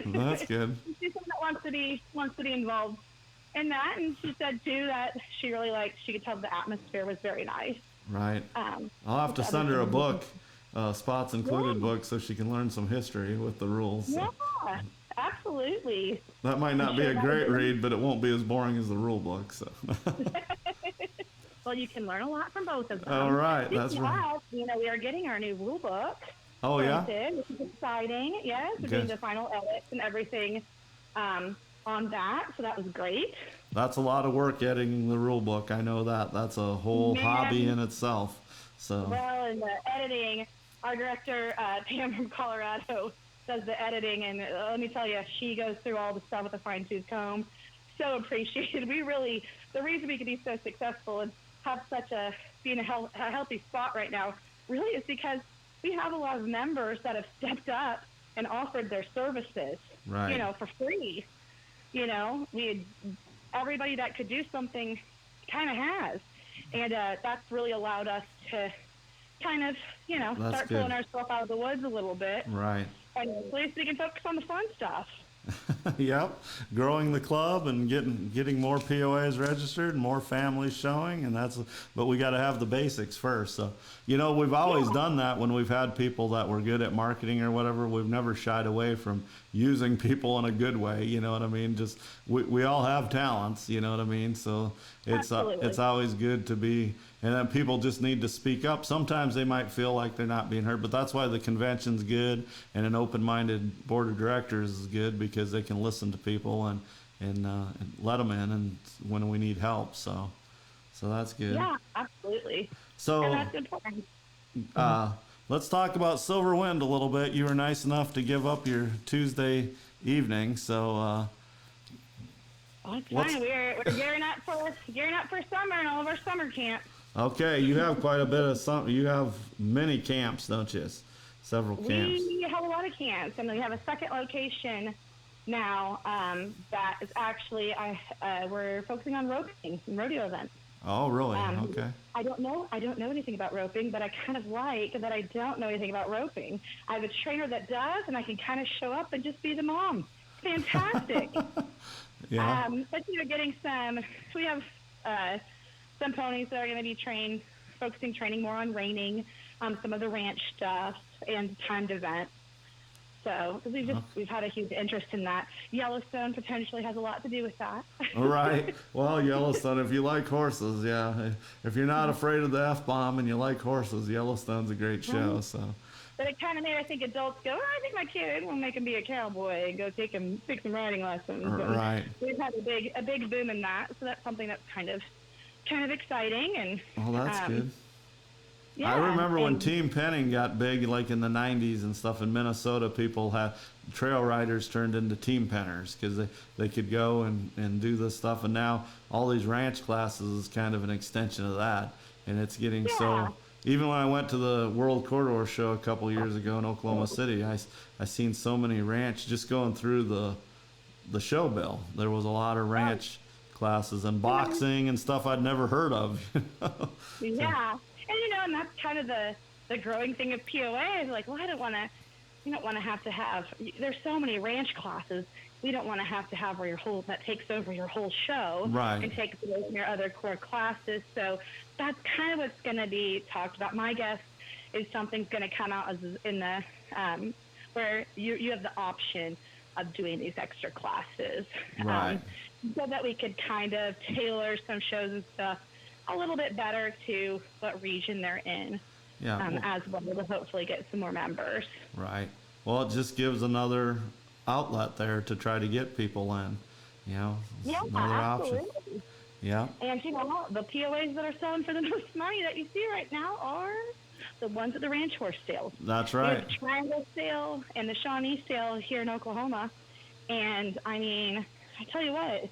That's good. She's someone that wants to be involved in that, and she said too that she really liked. She could tell the atmosphere was very nice. Right. I'll have to send her a book, Spots Included book, so she can learn some history with the rules. So. Yeah, absolutely. That might not be a great read, but it won't be as boring as the rule book. So. Well, you can learn a lot from both of them. All right, that's right. We are getting our new rule book. Oh, yeah? printed, which is exciting. Yes, we're doing Good. the final edits and everything on that, so that was great. That's a lot of work editing the rule book. I know that. That's a whole hobby Man, in itself. So, well, in the editing, our director, Pam from Colorado, does the editing, and let me tell you, she goes through all the stuff with a fine-tooth comb. So appreciated. The reason we can be so successful and have such be in a healthy spot right now, really is because we have a lot of members that have stepped up and offered their services, right. for free. We had everybody that could do something kind of has. And that's really allowed us to kind of, That's start good. pulling ourselves out of the woods a little bit. Right. And at least we can focus on the fun stuff. Yep, growing the club and getting more POAs registered, and more families showing, but we got to have the basics first. So, we've always done that when we've had people that were good at marketing or whatever. We've never shied away from using people in a good way. You know what I mean? Just we all have talents. You know what I mean? So it's always good to be. And then people just need to speak up. Sometimes they might feel like they're not being heard, but that's why the convention's good, and an open-minded board of directors is good, because they can listen to people and let them in, and when we need help. So that's good. Yeah, absolutely. So and that's important. Let's talk about Silver Wind a little bit. You were nice enough to give up your Tuesday evening, so. That's fine. We're gearing up for summer and all of our summer camps. Okay, you have quite a bit of you have many camps, don't you? Several camps. We have a lot of camps, and we have a second location now that is actually we're focusing on roping and rodeo events. Oh, really? Okay. I don't know anything about roping, but I kind of like that I don't know anything about roping. I have a trainer that does, and I can kind of show up and just be the mom. Fantastic. Yeah. But getting we have some ponies that are going to be training more on reining, some of the ranch stuff, and timed events. So we've had a huge interest in that. Yellowstone potentially has a lot to do with that. All right. Well, Yellowstone, if you like horses, yeah. If you're not afraid of the F-bomb and you like horses, Yellowstone's a great show. So. But it kind of made, I think, adults go, I think my kid will make him be a cowboy and go take some riding lessons. Right. We've had a big boom in that, so that's something that's kind of exciting. And well, that's good. Yeah, I remember when team penning got big, like in the 90s and stuff in Minnesota, people had trail riders turned into team penners because they could go and do this stuff. And now all these ranch classes is kind of an extension of that. And it's getting so, even when I went to the World Corridor show a couple years ago in Oklahoma City, I seen so many ranch just going through the show bill. There was a lot of ranch classes and boxing and stuff I'd never heard of. Yeah. And that's kind of the growing thing of POA is like, well, we don't want to have there's so many ranch classes. We don't want to have that takes over your whole show. Right. And takes away from your other core classes. So that's kind of what's going to be talked about. My guess is something's going to come out in the where you have the option of doing these extra classes. Right. So that we could kind of tailor some shows and stuff a little bit better to what region they're in, as well to hopefully get some more members. Right. Well, it just gives another outlet there to try to get people in. Another absolutely. option. Yeah. And the POAs that are selling for the most money that you see right now are the ones at the ranch horse sales. That's right. The Triangle sale and the Shawnee sale here in Oklahoma, and I mean, I tell you what.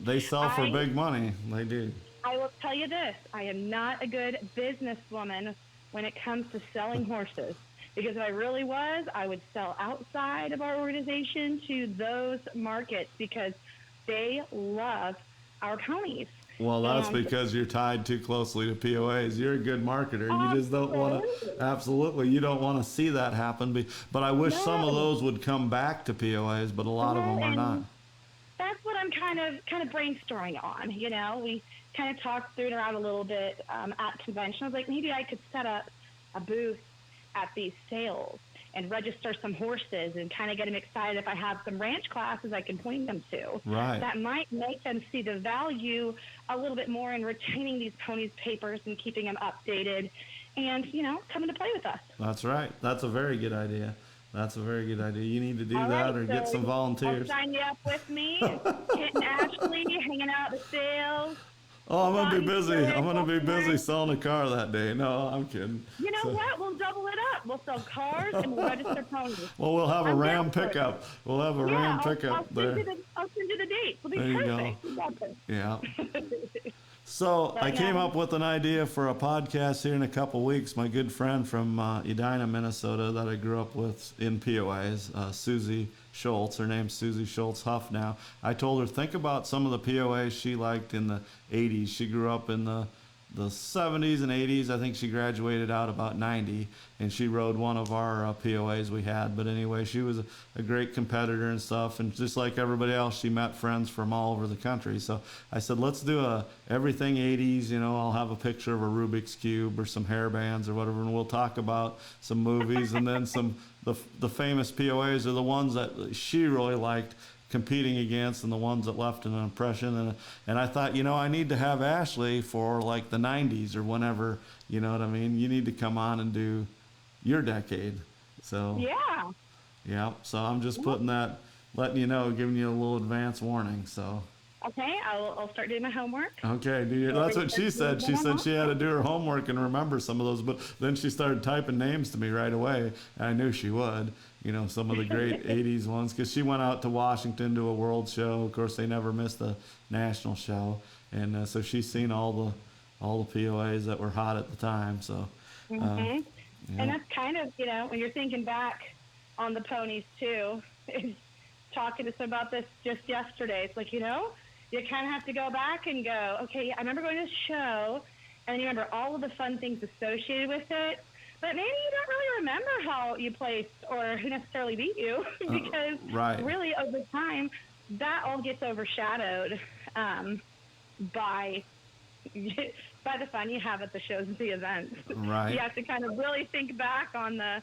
They sell for big money. They do. I will tell you this. I am not a good businesswoman when it comes to selling horses. Because if I really was, I would sell outside of our organization to those markets because they love our ponies. Well, that's because you're tied too closely to POAs. You're a good marketer. You just don't want to. Absolutely, you don't want to see that happen. But I wish some of those would come back to POAs, but a lot of them are not. That's what I'm kind of brainstorming on. We kind of talked through it around a little bit at convention. I was like, maybe I could set up a booth at these sales and register some horses and kind of get them excited. If I have some ranch classes, I can point them to. Right. That might make them see the value a little bit more in retaining these ponies' papers and keeping them updated and, coming to play with us. That's right. That's a very good idea. That's a very good idea. You need to do All that right, or so get some volunteers. I'll sign you up with me. Hitting Ashley, hanging out at the sales. Oh, I'm gonna be busy. I'm gonna be busy selling a car that day. No, I'm kidding. You know what? We'll double it up. We'll sell cars and we'll register ponies. Well, we'll have a I'm Ram down for it. pickup. We'll have a Ram pickup there. I'll send you the dates. It'll be There you go. perfect. We got this. Yeah. So I came up with an idea for a podcast here in a couple weeks. My good friend from Edina, Minnesota, that I grew up with in POAs, Susie Schultz. Her name's Susie Schultz Huff now. I told her, think about some of the POAs she liked in the 80s. She grew up in the 70s and 80s. I think she graduated out about 90, and she rode one of our POAs we had. But anyway, she was a great competitor and stuff, and just like everybody else, she met friends from all over the country. So I said, let's do a everything 80s. I'll have a picture of a Rubik's Cube or some hair bands or whatever, and we'll talk about some movies and then the famous POAs are the ones that she really liked competing against and the ones that left an impression. And I thought, I need to have Ashley for like the 90s or whenever, you know what I mean? You need to come on and do your decade. So yeah, so I'm just putting that, letting you know, giving you a little advance warning. So okay, I'll start doing my homework. Okay, that's what she said. She said she had to do her homework and remember some of those, but then she started typing names to me right away. And I knew she would, some of the great 80s ones, because she went out to Washington to a world show. Of course, they never missed a national show. And so she's seen all the POAs that were hot at the time. So, And that's kind of, when you're thinking back on the ponies too, talking to some about this just yesterday, it's like, you kind of have to go back and go, okay, I remember going to this show, and you remember all of the fun things associated with it, but maybe you don't really remember how you placed or who necessarily beat you, because really over time, that all gets overshadowed by the fun you have at the shows and the events. Right. You have to kind of really think back on I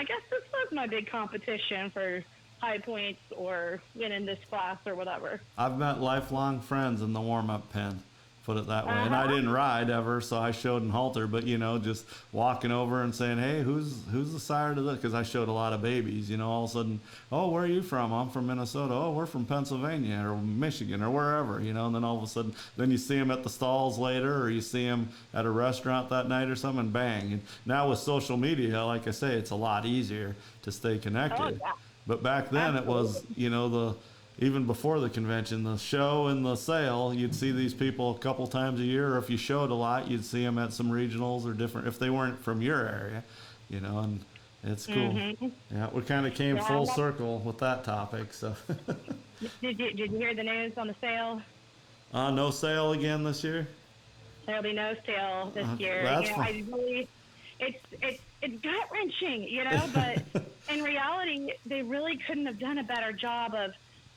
guess this was my big competition for high points or winning this class or whatever. I've met lifelong friends in the warm-up pen, put it that way. And I didn't ride ever, so I showed in halter, but just walking over and saying, hey, who's the sire to this? Because I showed a lot of babies, all of a sudden, oh, where are you from? I'm from Minnesota. Oh, we're from Pennsylvania or Michigan or wherever, and then all of a sudden, then you see them at the stalls later, or you see them at a restaurant that night or something, and bang. And now with social media, like I say, it's a lot easier to stay connected. Oh, yeah. But back then it was, even before the convention, the show and the sale, you'd see these people a couple times a year, or if you showed a lot, you'd see them at some regionals or different, if they weren't from your area, and it's cool. Mm-hmm. Yeah, we kind of came full circle with that topic, so. Did you hear the news on the sale? No sale again this year? There'll be no sale this year. That's I really, it's gut wrenching, but in reality, they really couldn't have done a better job of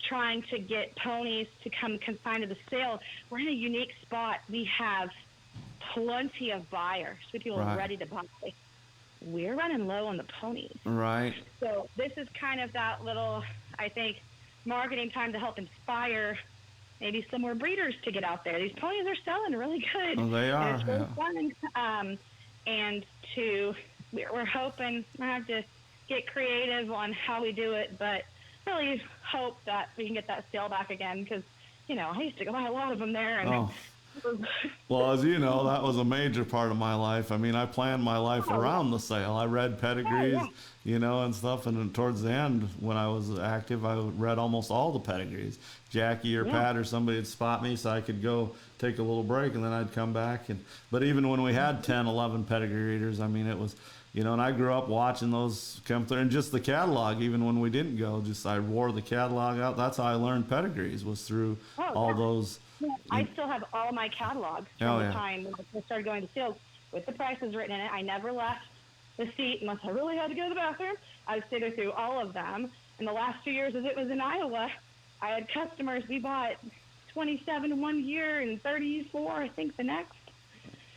trying to get ponies to come consign to the sale. We're in a unique spot. We have plenty of buyers, people ready to buy. We're running low on the ponies. Right. So this is kind of that little, I think, marketing time to help inspire maybe some more breeders to get out there. These ponies are selling really good. Oh, they are. And it's really fun. And we're hoping I have to get creative on how we do it, but really hope that we can get that sale back again, because I used to buy a lot of them there. And Well, as you know, that was a major part of my life. I mean, I planned my life around the sale. I read pedigrees, and stuff. And then towards the end, when I was active, I read almost all the pedigrees. Jackie or Pat or somebody would spot me so I could go take a little break, and then I'd come back. But even when we had 10, 11 pedigree readers, I mean, it was, and I grew up watching those come through. And just the catalog, even when we didn't go, I wore the catalog out. That's how I learned pedigrees, was through all those. Yeah, I still have all my catalogs from the time when I started going to sales with the prices written in it. I never left the seat unless I really had to go to the bathroom. I would sit through all of them. And the last 2 years, as it was in Iowa, I had customers. We bought 27 one year and 34, I think, the next.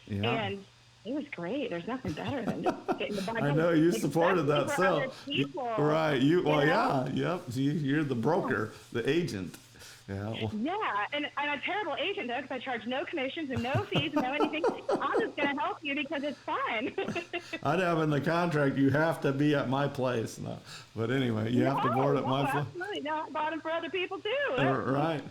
Yeah. And it was great. There's nothing better than just getting the buy. I know you supported that sale, right? You're the broker, the agent. Yeah. Well, Yeah, and I'm a terrible agent though, because I charge no commissions and no fees and no anything. I'm just going to help you because it's fun. I'd have in the contract you have to be at my place. No. But anyway, you have to board at my place. Absolutely. No, I bought them for other people too. Right.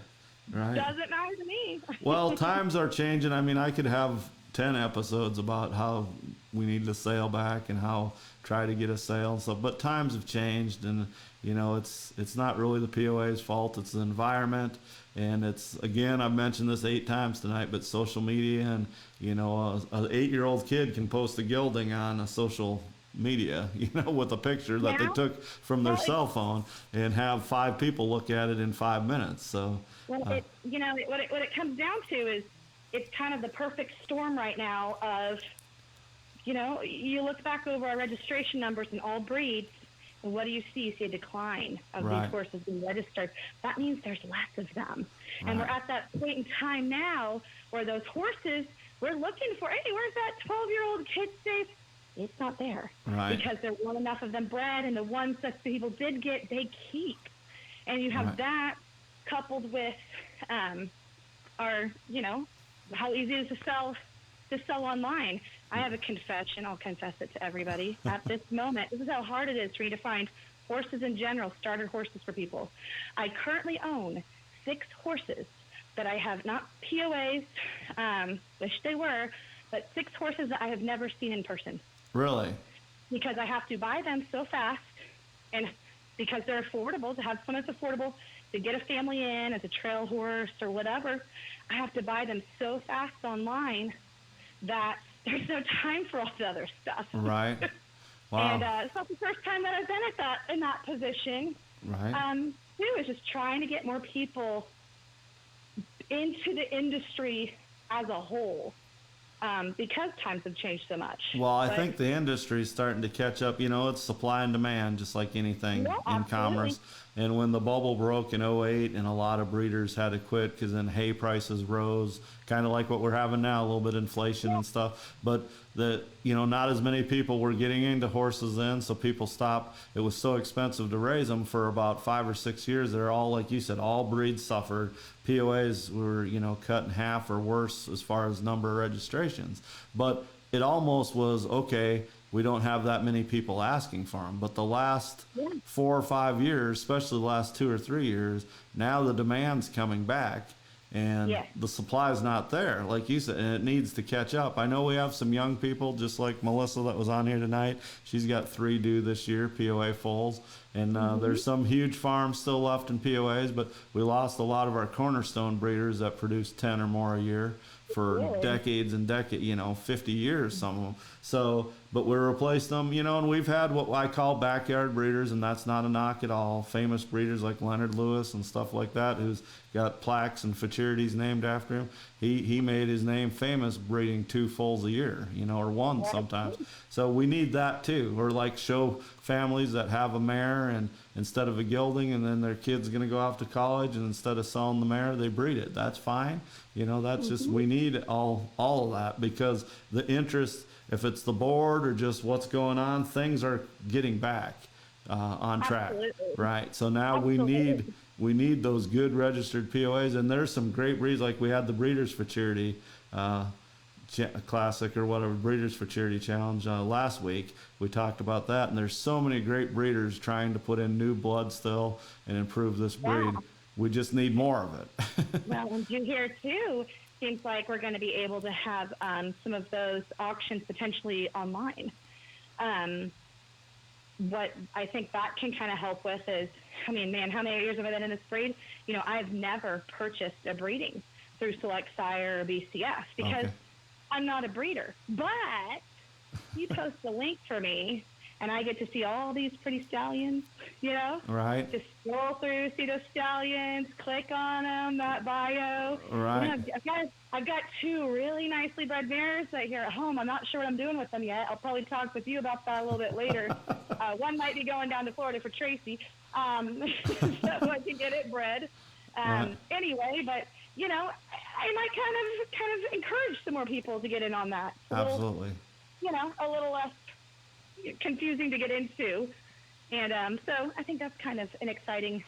Right. Doesn't matter to me. Well, times are changing. I mean, I could have 10 episodes about how we need to sail back and how try to get a sale. So, but times have changed, and you know, it's not really the POA's fault. It's the environment, and it's, again, I've mentioned this 8 times tonight, but social media, and you know, a 8-year-old kid can post a gilding on a social media, you know, with a picture that they took from their cell phone, and have 5 people look at it in 5 minutes. So, well, what it comes down to is it's kind of the perfect storm right now of, you know, you look back over our registration numbers in all breeds, and what do you see? You see a decline of these horses being registered. That means there's less of them. Right. And we're at that point in time now where those horses, we're looking for, hey, where's that 12-year-old kid safe? It's not there. Right. Because there weren't enough of them bred, and the ones that people did get, they keep. And you have that coupled with our, you know, how easy it is to sell online. I have a confession. I'll confess it to everybody. At this moment, this is how hard it is for me to find horses in general, starter horses for people. I currently own 6 horses that I have not POAs, wish they were, but 6 horses that I have never seen in person. Really? Because I have to buy them so fast, and because they're affordable, to have someone that's affordable, to get a family in as a trail horse or whatever, I have to buy them so fast online that there's no time for all the other stuff. Right. Wow. And it's not the first time that I've been in that position. Right. Too, is just trying to get more people into the industry as a whole. Because times have changed so much. Well, I think the industry is starting to catch up. You know, it's supply and demand, just like anything in commerce. And when the bubble broke in '08, and a lot of breeders had to quit because then hay prices rose, kind of like what we're having now, a little bit of inflation and stuff. But not as many people were getting into horses then, so people stopped. It was so expensive to raise them for about 5 or 6 years. They're all, like you said, all breeds suffered. POAs were, cut in half or worse as far as number of registrations. But it almost was, okay, we don't have that many people asking for them. But the last 4 or 5 years, especially the last 2 or 3 years, now the demand's coming back, and the supply is not there, like you said, and it needs to catch up. I know we have some young people, just like Melissa that was on here tonight. She's got 3 due this year, POA foals, and there's some huge farms still left in POAs, but we lost a lot of our cornerstone breeders that produce 10 or more a year for decades and 50 years, some of them. So, but we replaced them, and we've had what I call backyard breeders, and that's not a knock at all. Famous breeders like Leonard Lewis and stuff like that, who's got plaques and futurities named after him. He made his name famous breeding 2 foals a year, or 1 sometimes. So we need that too. Or like show families that have a mare, and instead of a gelding, and then their kid's going to go off to college, and instead of selling the mare, they breed it. That's fine. That's just, we need all of that, because the interest, if it's the board or just what's going on, things are getting back on track. Absolutely. Right. So now we need those good registered POAs, and there's some great breeds. Like we had the Breeders Futurity Classic or whatever, Breeders Futurity Challenge last week. We talked about that, and there's so many great breeders trying to put in new blood still and improve this breed. We just need more of it. Well, and you hear too, seems like we're going to be able to have some of those auctions potentially online. What I think that can kind of help with is, how many years have I been in this breed? I've never purchased a breeding through Select Sire or BCS because I'm not a breeder. But you post a link for me, and I get to see all these pretty stallions, Right. Just scroll through, see those stallions, click on them, that bio. Right. I've got 2 really nicely bred mares right here at home. I'm not sure what I'm doing with them yet. I'll probably talk with you about that a little bit later. One might be going down to Florida for Tracy, so I can get it bred. Anyway, but I might kind of encourage some more people to get in on that. Absolutely. A little less confusing to get into, and so I think that's kind of an exciting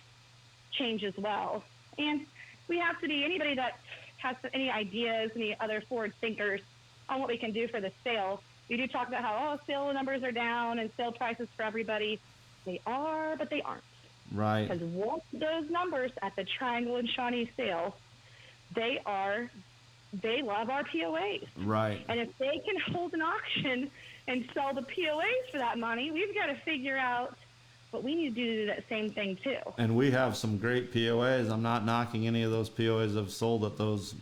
change as well. And we have to be, anybody that has any ideas, any other forward thinkers on what we can do for the sale. We do talk about how, sale numbers are down and sale prices for everybody. They are, but they aren't. Right. Because once those numbers at the Triangle and Shawnee sale, they love our POAs. Right. And if they can hold an auction and sell the POAs for that money, we've got to figure out what we need to do that same thing too. And we have some great POAs. I'm not knocking any of those POAs that have sold at those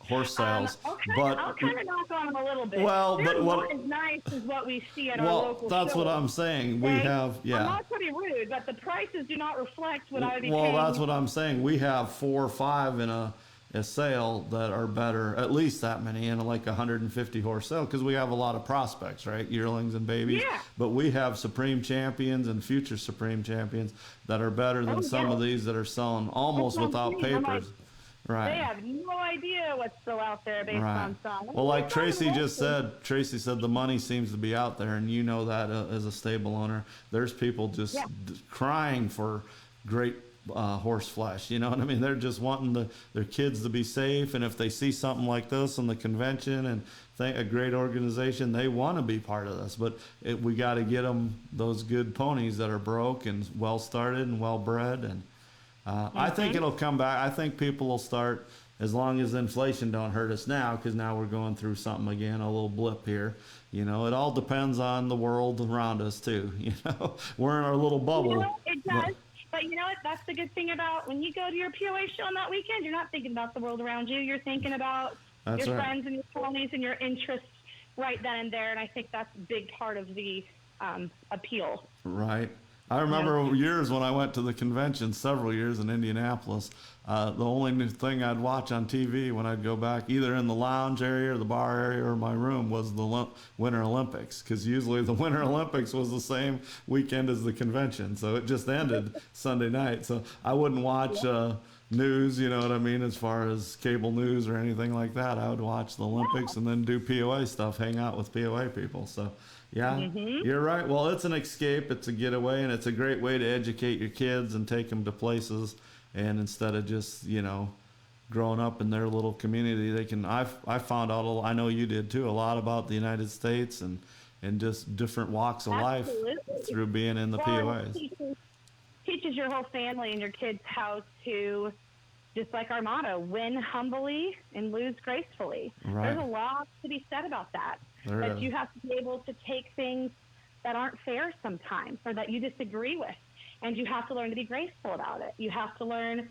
horse sales. I'll but kind of knock on them a little bit. Well, they're but not as nice as what we see at our local that's shows. what I'm saying. We have, I'm not to be rude, but the prices do not reflect what I would be Well, paying. that's what I'm saying. We have 4 or 5 in a sale that are better, at least that many in like 150 horse sale, because we have a lot of prospects, right? Yearlings and babies. Yeah. But we have supreme champions and future supreme champions that are better than some of these that are selling almost without papers. Right. They have no idea what's still out there based on some. Well, like Tracy just said, Tracy said the money seems to be out there, and you know that as a stable owner. There's people just crying for great horse flesh. You know what I mean? They're just wanting their kids to be safe, and if they see something like this in the convention and a great organization, they want to be part of this. But we got to get them those good ponies that are broke and well started and well bred and. I think it'll come back. I think people will start, as long as inflation don't hurt us now, because now we're going through something again, a little blip here. You know, it all depends on the world around us too. You know, we're in our little bubble. You know, it does. But you know what? That's the good thing about when you go to your POA show on that weekend, you're not thinking about the world around you. You're thinking about your friends and your ponies and your interests right then and there. And I think that's a big part of the appeal. Right. I remember years when I went to the convention, several years in Indianapolis, the only thing I'd watch on TV when I'd go back, either in the lounge area or the bar area or my room, was the Winter Olympics, because usually the Winter Olympics was the same weekend as the convention, so it just ended Sunday night. So I wouldn't watch news, you know what I mean, as far as cable news or anything like that. I would watch the Olympics and then do POA stuff, hang out with POA people. So yeah, you're right. Well, it's an escape, it's a getaway, and it's a great way to educate your kids and take them to places. And instead of just, you know, growing up in their little community, they can. I found out, I know you did too, a lot about the United States and just different walks of life through being in the POAs. Teaches your whole family and your kids how to, just like our motto, win humbly and lose gracefully. Right. There's a lot to be said about that. That you have to be able to take things that aren't fair sometimes or that you disagree with, and you have to learn to be graceful about it. You have to learn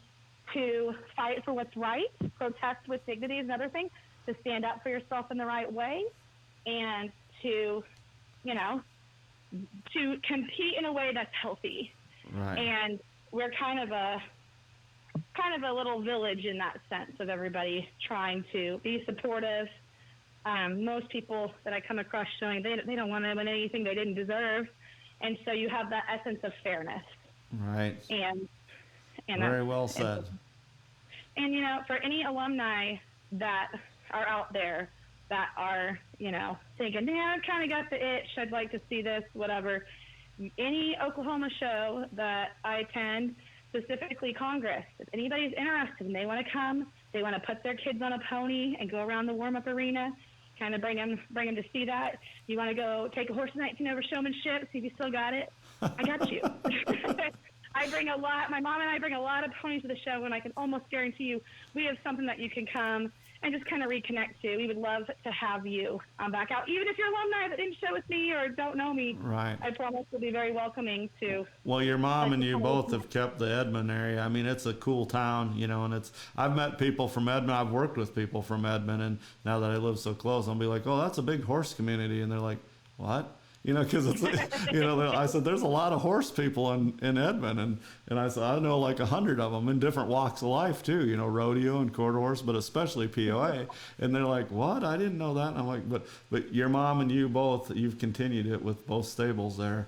to fight for what's right, protest with dignity is another thing, to stand up for yourself in the right way, and to, you know, to compete in a way that's healthy. Right. And we're kind of a little village in that sense of everybody trying to be supportive. Most people that I come across showing they don't want to win anything they didn't deserve, and so you have that essence of fairness. Right. And very well said. And you know, for any alumni that are out there that are, you know, thinking, I've kind of got the itch, I'd like to see this, whatever. Any Oklahoma show that I attend, specifically Congress, if anybody's interested and they want to come, they want to put their kids on a pony and go around the warm-up arena, kind of bring them to see that. You want to go take a horse night to know showmanship, see if you still got it? I got you. My mom and I bring a lot of ponies to the show, and I can almost guarantee you we have something that you can come and just kind of reconnect to. We would love to have you back out. Even if you're alumni that didn't show with me or don't know me, right. I promise we'll be very welcoming to. Well, your mom and you both have kept the Edmond area. I mean, it's a cool town, you know, and I've met people from Edmond. I've worked with people from Edmond, and now that I live so close, I'll be like, oh, that's a big horse community. And they're like, what? You know, because it's, you know, I said, there's a lot of horse people in Edmond. And I said, I know like 100 of them in different walks of life too, you know, rodeo and quarter horse, but especially POA. And they're like, what? I didn't know that. And I'm like, but your mom and you both, you've continued it with both stables there.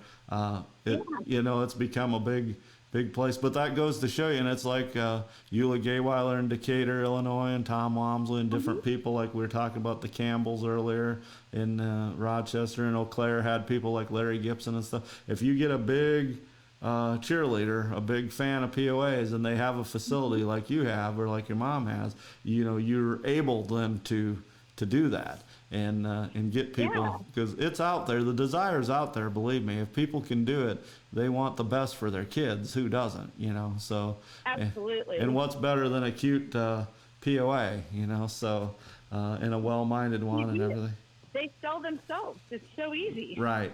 You know, it's become a big place, but that goes to show you, and it's like Eula Gayweiler in Decatur, Illinois, and Tom Walmsley and different people, like we were talking about the Campbells earlier in Rochester, and Eau Claire had people like Larry Gibson and stuff. If you get a big cheerleader, a big fan of POAs, and they have a facility like you have or like your mom has, you're able then to do that and get people, because it's out there. The desire's out there. Believe me, if people can do it, they want the best for their kids. Who doesn't? So absolutely. And what's better than a cute POA? So and a well-minded one and everything. They sell themselves. It's so easy. Right.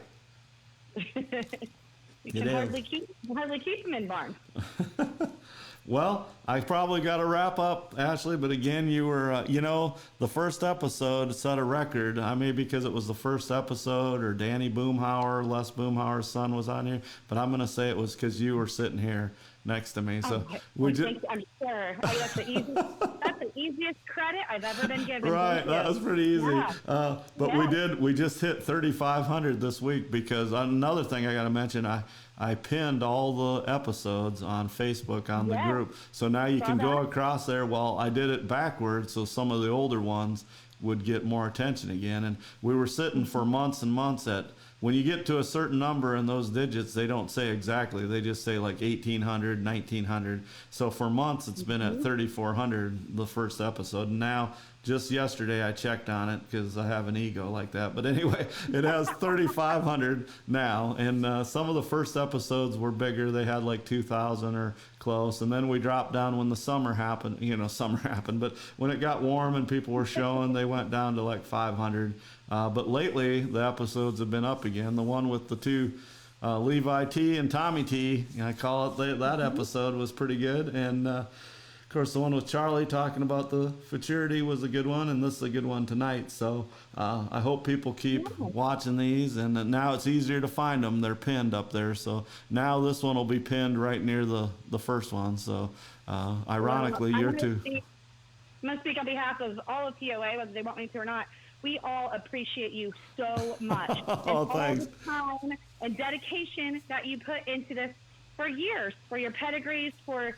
You can hardly keep them in barns. Well, I probably got to wrap up, Ashley, but again, you were, the first episode set a record. I mean, because it was the first episode, or Danny Boomhauer, Les Boomhauer's son was on here, but I'm going to say it was because you were sitting here next to me. So I'm sure. That's the easiest credit I've ever been given. Right, that was pretty easy. Yeah. But we just hit 3,500 this week, because another thing I got to mention, I pinned all the episodes on Facebook on the group. So now you can go across there. Well, I did it backwards, so some of the older ones would get more attention again. And we were sitting for months and months at, when you get to a certain number in those digits, they don't say exactly. They just say like 1,800, 1,900. So for months, it's been at 3,400, the first episode. And now, just yesterday, I checked on it because I have an ego like that. But anyway, it has 3,500 now. And some of the first episodes were bigger. They had like 2,000 or close. And then we dropped down when the summer happened. Summer happened. But when it got warm and people were showing, they went down to like 500. But lately, the episodes have been up again. The one with the two Levi T and Tommy T, I call it, that episode was pretty good. And of course, the one with Charlie talking about the futurity was a good one, and this is a good one tonight. So I hope people keep watching these, and now it's easier to find them. They're pinned up there. So now this one will be pinned right near the first one. So ironically, you're too. I'm going to speak on behalf of all of POA, whether they want me to or not. We all appreciate you so much. Oh, thanks. All the time and dedication that you put into this for years, for your pedigrees, for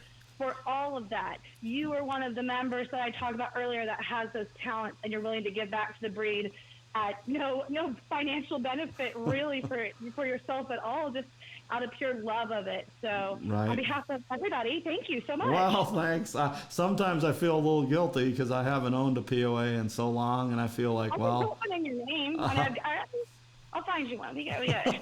all of that. You are one of the members that I talked about earlier that has those talents, and you're willing to give back to the breed at no financial benefit really for yourself at all, just out of pure love of it. So on behalf of everybody, thank you so much. Well, thanks. Sometimes I feel a little guilty because I haven't owned a POA in so long, and I feel like, I'll put one in your name. I'll find you one. Yeah.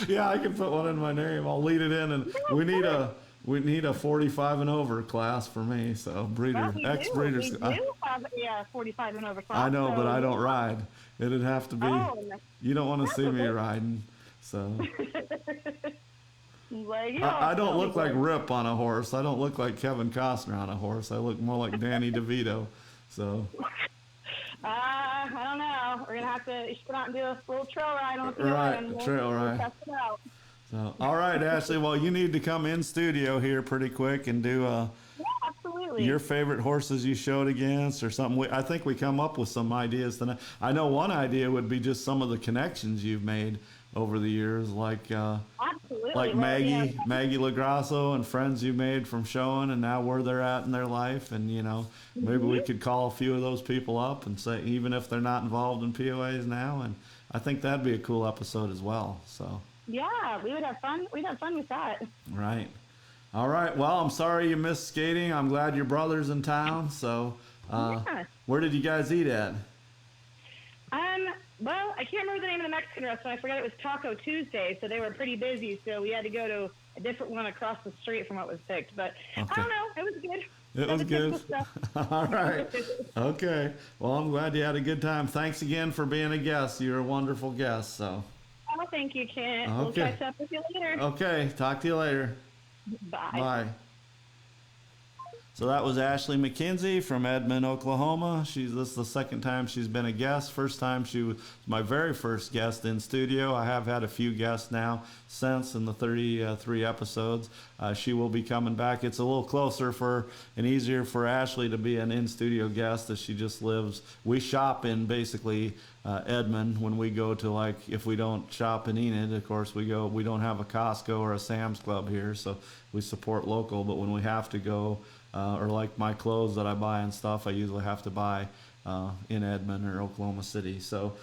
Yeah, I can put one in my name. I'll lead it in, and we need a 45 and over class for me. So breeder, ex-breeders. We do have 45 and over class. I know, but I don't ride. It'd have to be. You don't want to see me riding, so. I don't look like Rip on a horse. I don't look like Kevin Costner on a horse. I look more like Danny DeVito. So. I don't know. We're gonna have to go out and do a little trail ride on the trail ride. Test it out. So, all right, Ashley. Well, you need to come in studio here pretty quick and do absolutely. Your favorite horses you showed against or something. I think we come up with some ideas tonight. I know one idea would be just some of the connections you've made over the years, like Maggie LaGrasso and friends you made from showing, and now where they're at in their life. And maybe we could call a few of those people up and say, even if they're not involved in POAs now, and I think that'd be a cool episode as well. So. Yeah, we would have fun. We'd have fun with that. Right. All right. Well, I'm sorry you missed skating. I'm glad your brother's in town. So, where did you guys eat at? Well, I can't remember the name of the Mexican restaurant. I forgot it was Taco Tuesday, so they were pretty busy. So we had to go to a different one across the street from what was picked. But I don't know. It was good. It was good. All right. Okay. Well, I'm glad you had a good time. Thanks again for being a guest. You're a wonderful guest. So. Oh, thank you, Kent. Okay. We'll catch up with you later. Okay. Talk to you later. Bye. Bye. So that was Ashley McKenzie from Edmond, Oklahoma. This is the second time she's been a guest. First time she was my very first guest in studio. I have had a few guests now since in the 33 episodes. She will be coming back. It's a little closer and easier for Ashley to be an in-studio guest as she just lives. We shop in basically Edmond when we go to, if we don't shop in Enid, of course we don't have a Costco or a Sam's Club here, so we support local. But when we have to go, or like my clothes that I buy and stuff, I usually have to buy in Edmond or Oklahoma City. So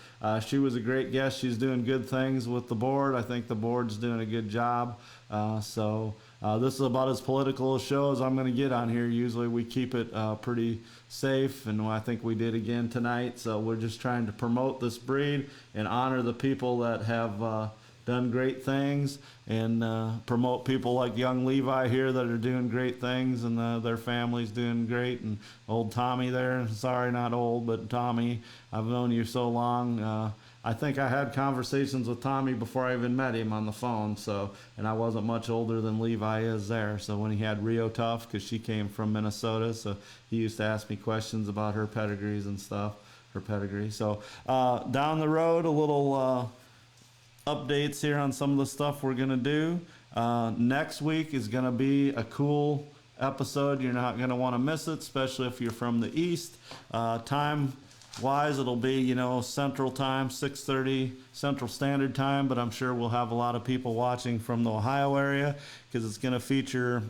she was a great guest. She's doing good things with the board. I think the board's doing a good job. This is about as political a show as I'm going to get on here. Usually we keep it pretty safe, and I think we did again tonight. So we're just trying to promote this breed and honor the people that have done great things, and promote people like young Levi here that are doing great things, and their family's doing great. And old Tommy there, sorry, not old, but Tommy, I've known you so long. I think I had conversations with Tommy before I even met him on the phone, and I wasn't much older than Levi is there. So when he had Rio Tough, because she came from Minnesota, so he used to ask me questions about her pedigrees and stuff, her pedigree. So down the road, a little updates here on some of the stuff we're going to do. Next week is going to be a cool episode. You're not going to want to miss it, especially if you're from the East. Time wise, it'll be, Central Time, 6:30 Central Standard Time, but I'm sure we'll have a lot of people watching from the Ohio area, because it's going to feature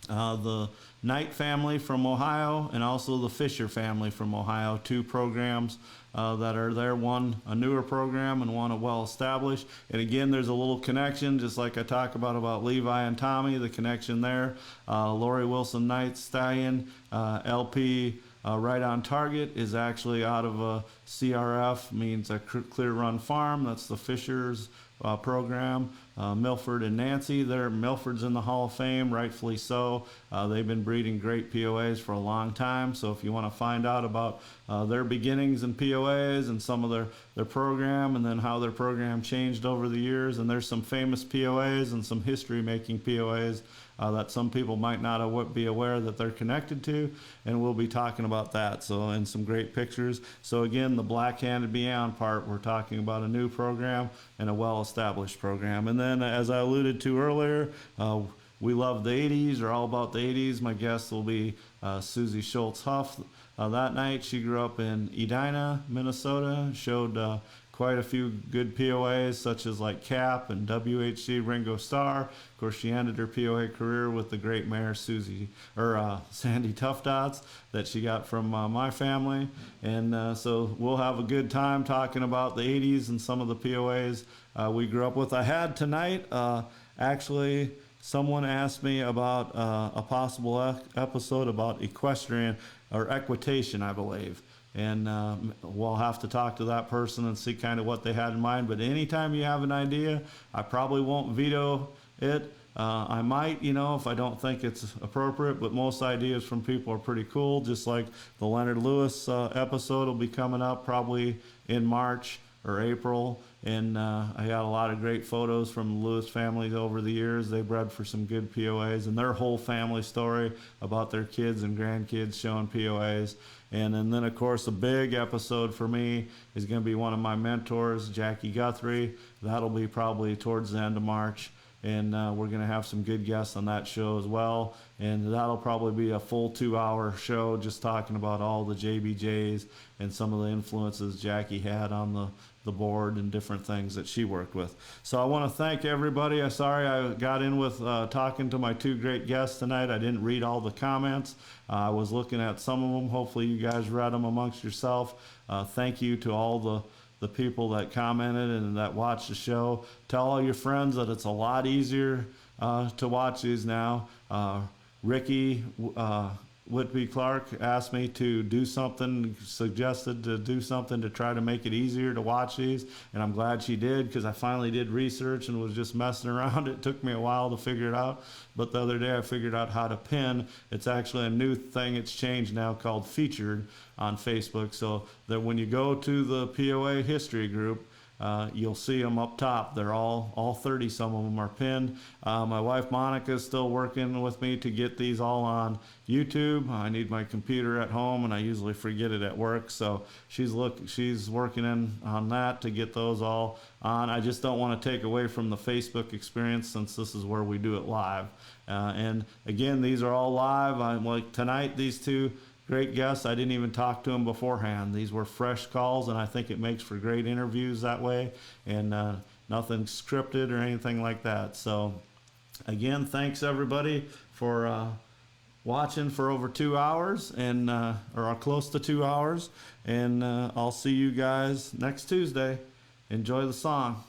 the Knight family from Ohio and also the Fisher family from Ohio, two programs that are there, one a newer program and one a well-established. And again, there's a little connection, just like I talk about Levi and Tommy, the connection there. Lori Wilson Knight stallion, LP Right on Target, is actually out of a CRF, means a Clear Run Farm. That's the Fishers program. Milford and Nancy, Milford's in the Hall of Fame, rightfully so. They've been breeding great POAs for a long time. So if you want to find out about their beginnings in POAs and some of their program, and then how their program changed over the years, and there's some famous POAs and some history making POAs that some people might not be aware that they're connected to, and we'll be talking about that. So, and some great pictures. So again, the Black-Handed Beyond part, we're talking about a new program and a well-established program. And then, as I alluded to earlier, we love the 80s, or all about the 80s. My guest will be Susie Schultz Huff. That night, she grew up in Edina, Minnesota, showed quite a few good POAs, such as like Cap and WHC Ringo Starr. Of course, she ended her POA career with the great mare Sandy Tough Dots that she got from my family. And so we'll have a good time talking about the 80s and some of the POAs we grew up with. I had tonight, actually, someone asked me about a possible episode about equestrian or equitation, I believe. And we'll have to talk to that person and see kind of what they had in mind. But anytime you have an idea, I probably won't veto it. I might, if I don't think it's appropriate, but most ideas from people are pretty cool. Just like the Leonard Lewis episode will be coming up probably in March or April. And I got a lot of great photos from the Lewis families over the years. They bred for some good POAs, and their whole family story about their kids and grandkids showing POAs. And then, of course, a big episode for me is going to be one of my mentors, Jackie Guthrie. That'll be probably towards the end of March. And we're going to have some good guests on that show as well. And that'll probably be a full 2-hour show, just talking about all the JBJs and some of the influences Jackie had on the board and different things that she worked with. So I want to thank everybody. I'm sorry I got in with talking to my two great guests tonight. I didn't read all the comments. I was looking at some of them. Hopefully you guys read them amongst yourself. Thank you to all the people that commented and that watched the show. Tell all your friends that it's a lot easier to watch these now. Ricky Whitby Clark asked me to do something, suggested to do something to try to make it easier to watch these, and I'm glad she did, because I finally did research and was just messing around. It took me a while to figure it out, but the other day I figured out how to pin. It's actually a new thing. It's changed now, called Featured on Facebook, so that when you go to the POA history group, you'll see them up top. They're all 30, some of them are pinned. My wife Monica is still working with me to get these all on YouTube. I need my computer at home, and I usually forget it at work, so she's working on that to get those all on. I just don't want to take away from the Facebook experience, since this is where we do it live. And again, these are all live. Like tonight, these two great guests, I didn't even talk to them beforehand. These were fresh calls, and I think it makes for great interviews that way, and nothing scripted or anything like that. So again, thanks everybody for watching for over 2 hours and or close to 2 hours. And I'll see you guys next Tuesday. Enjoy the song.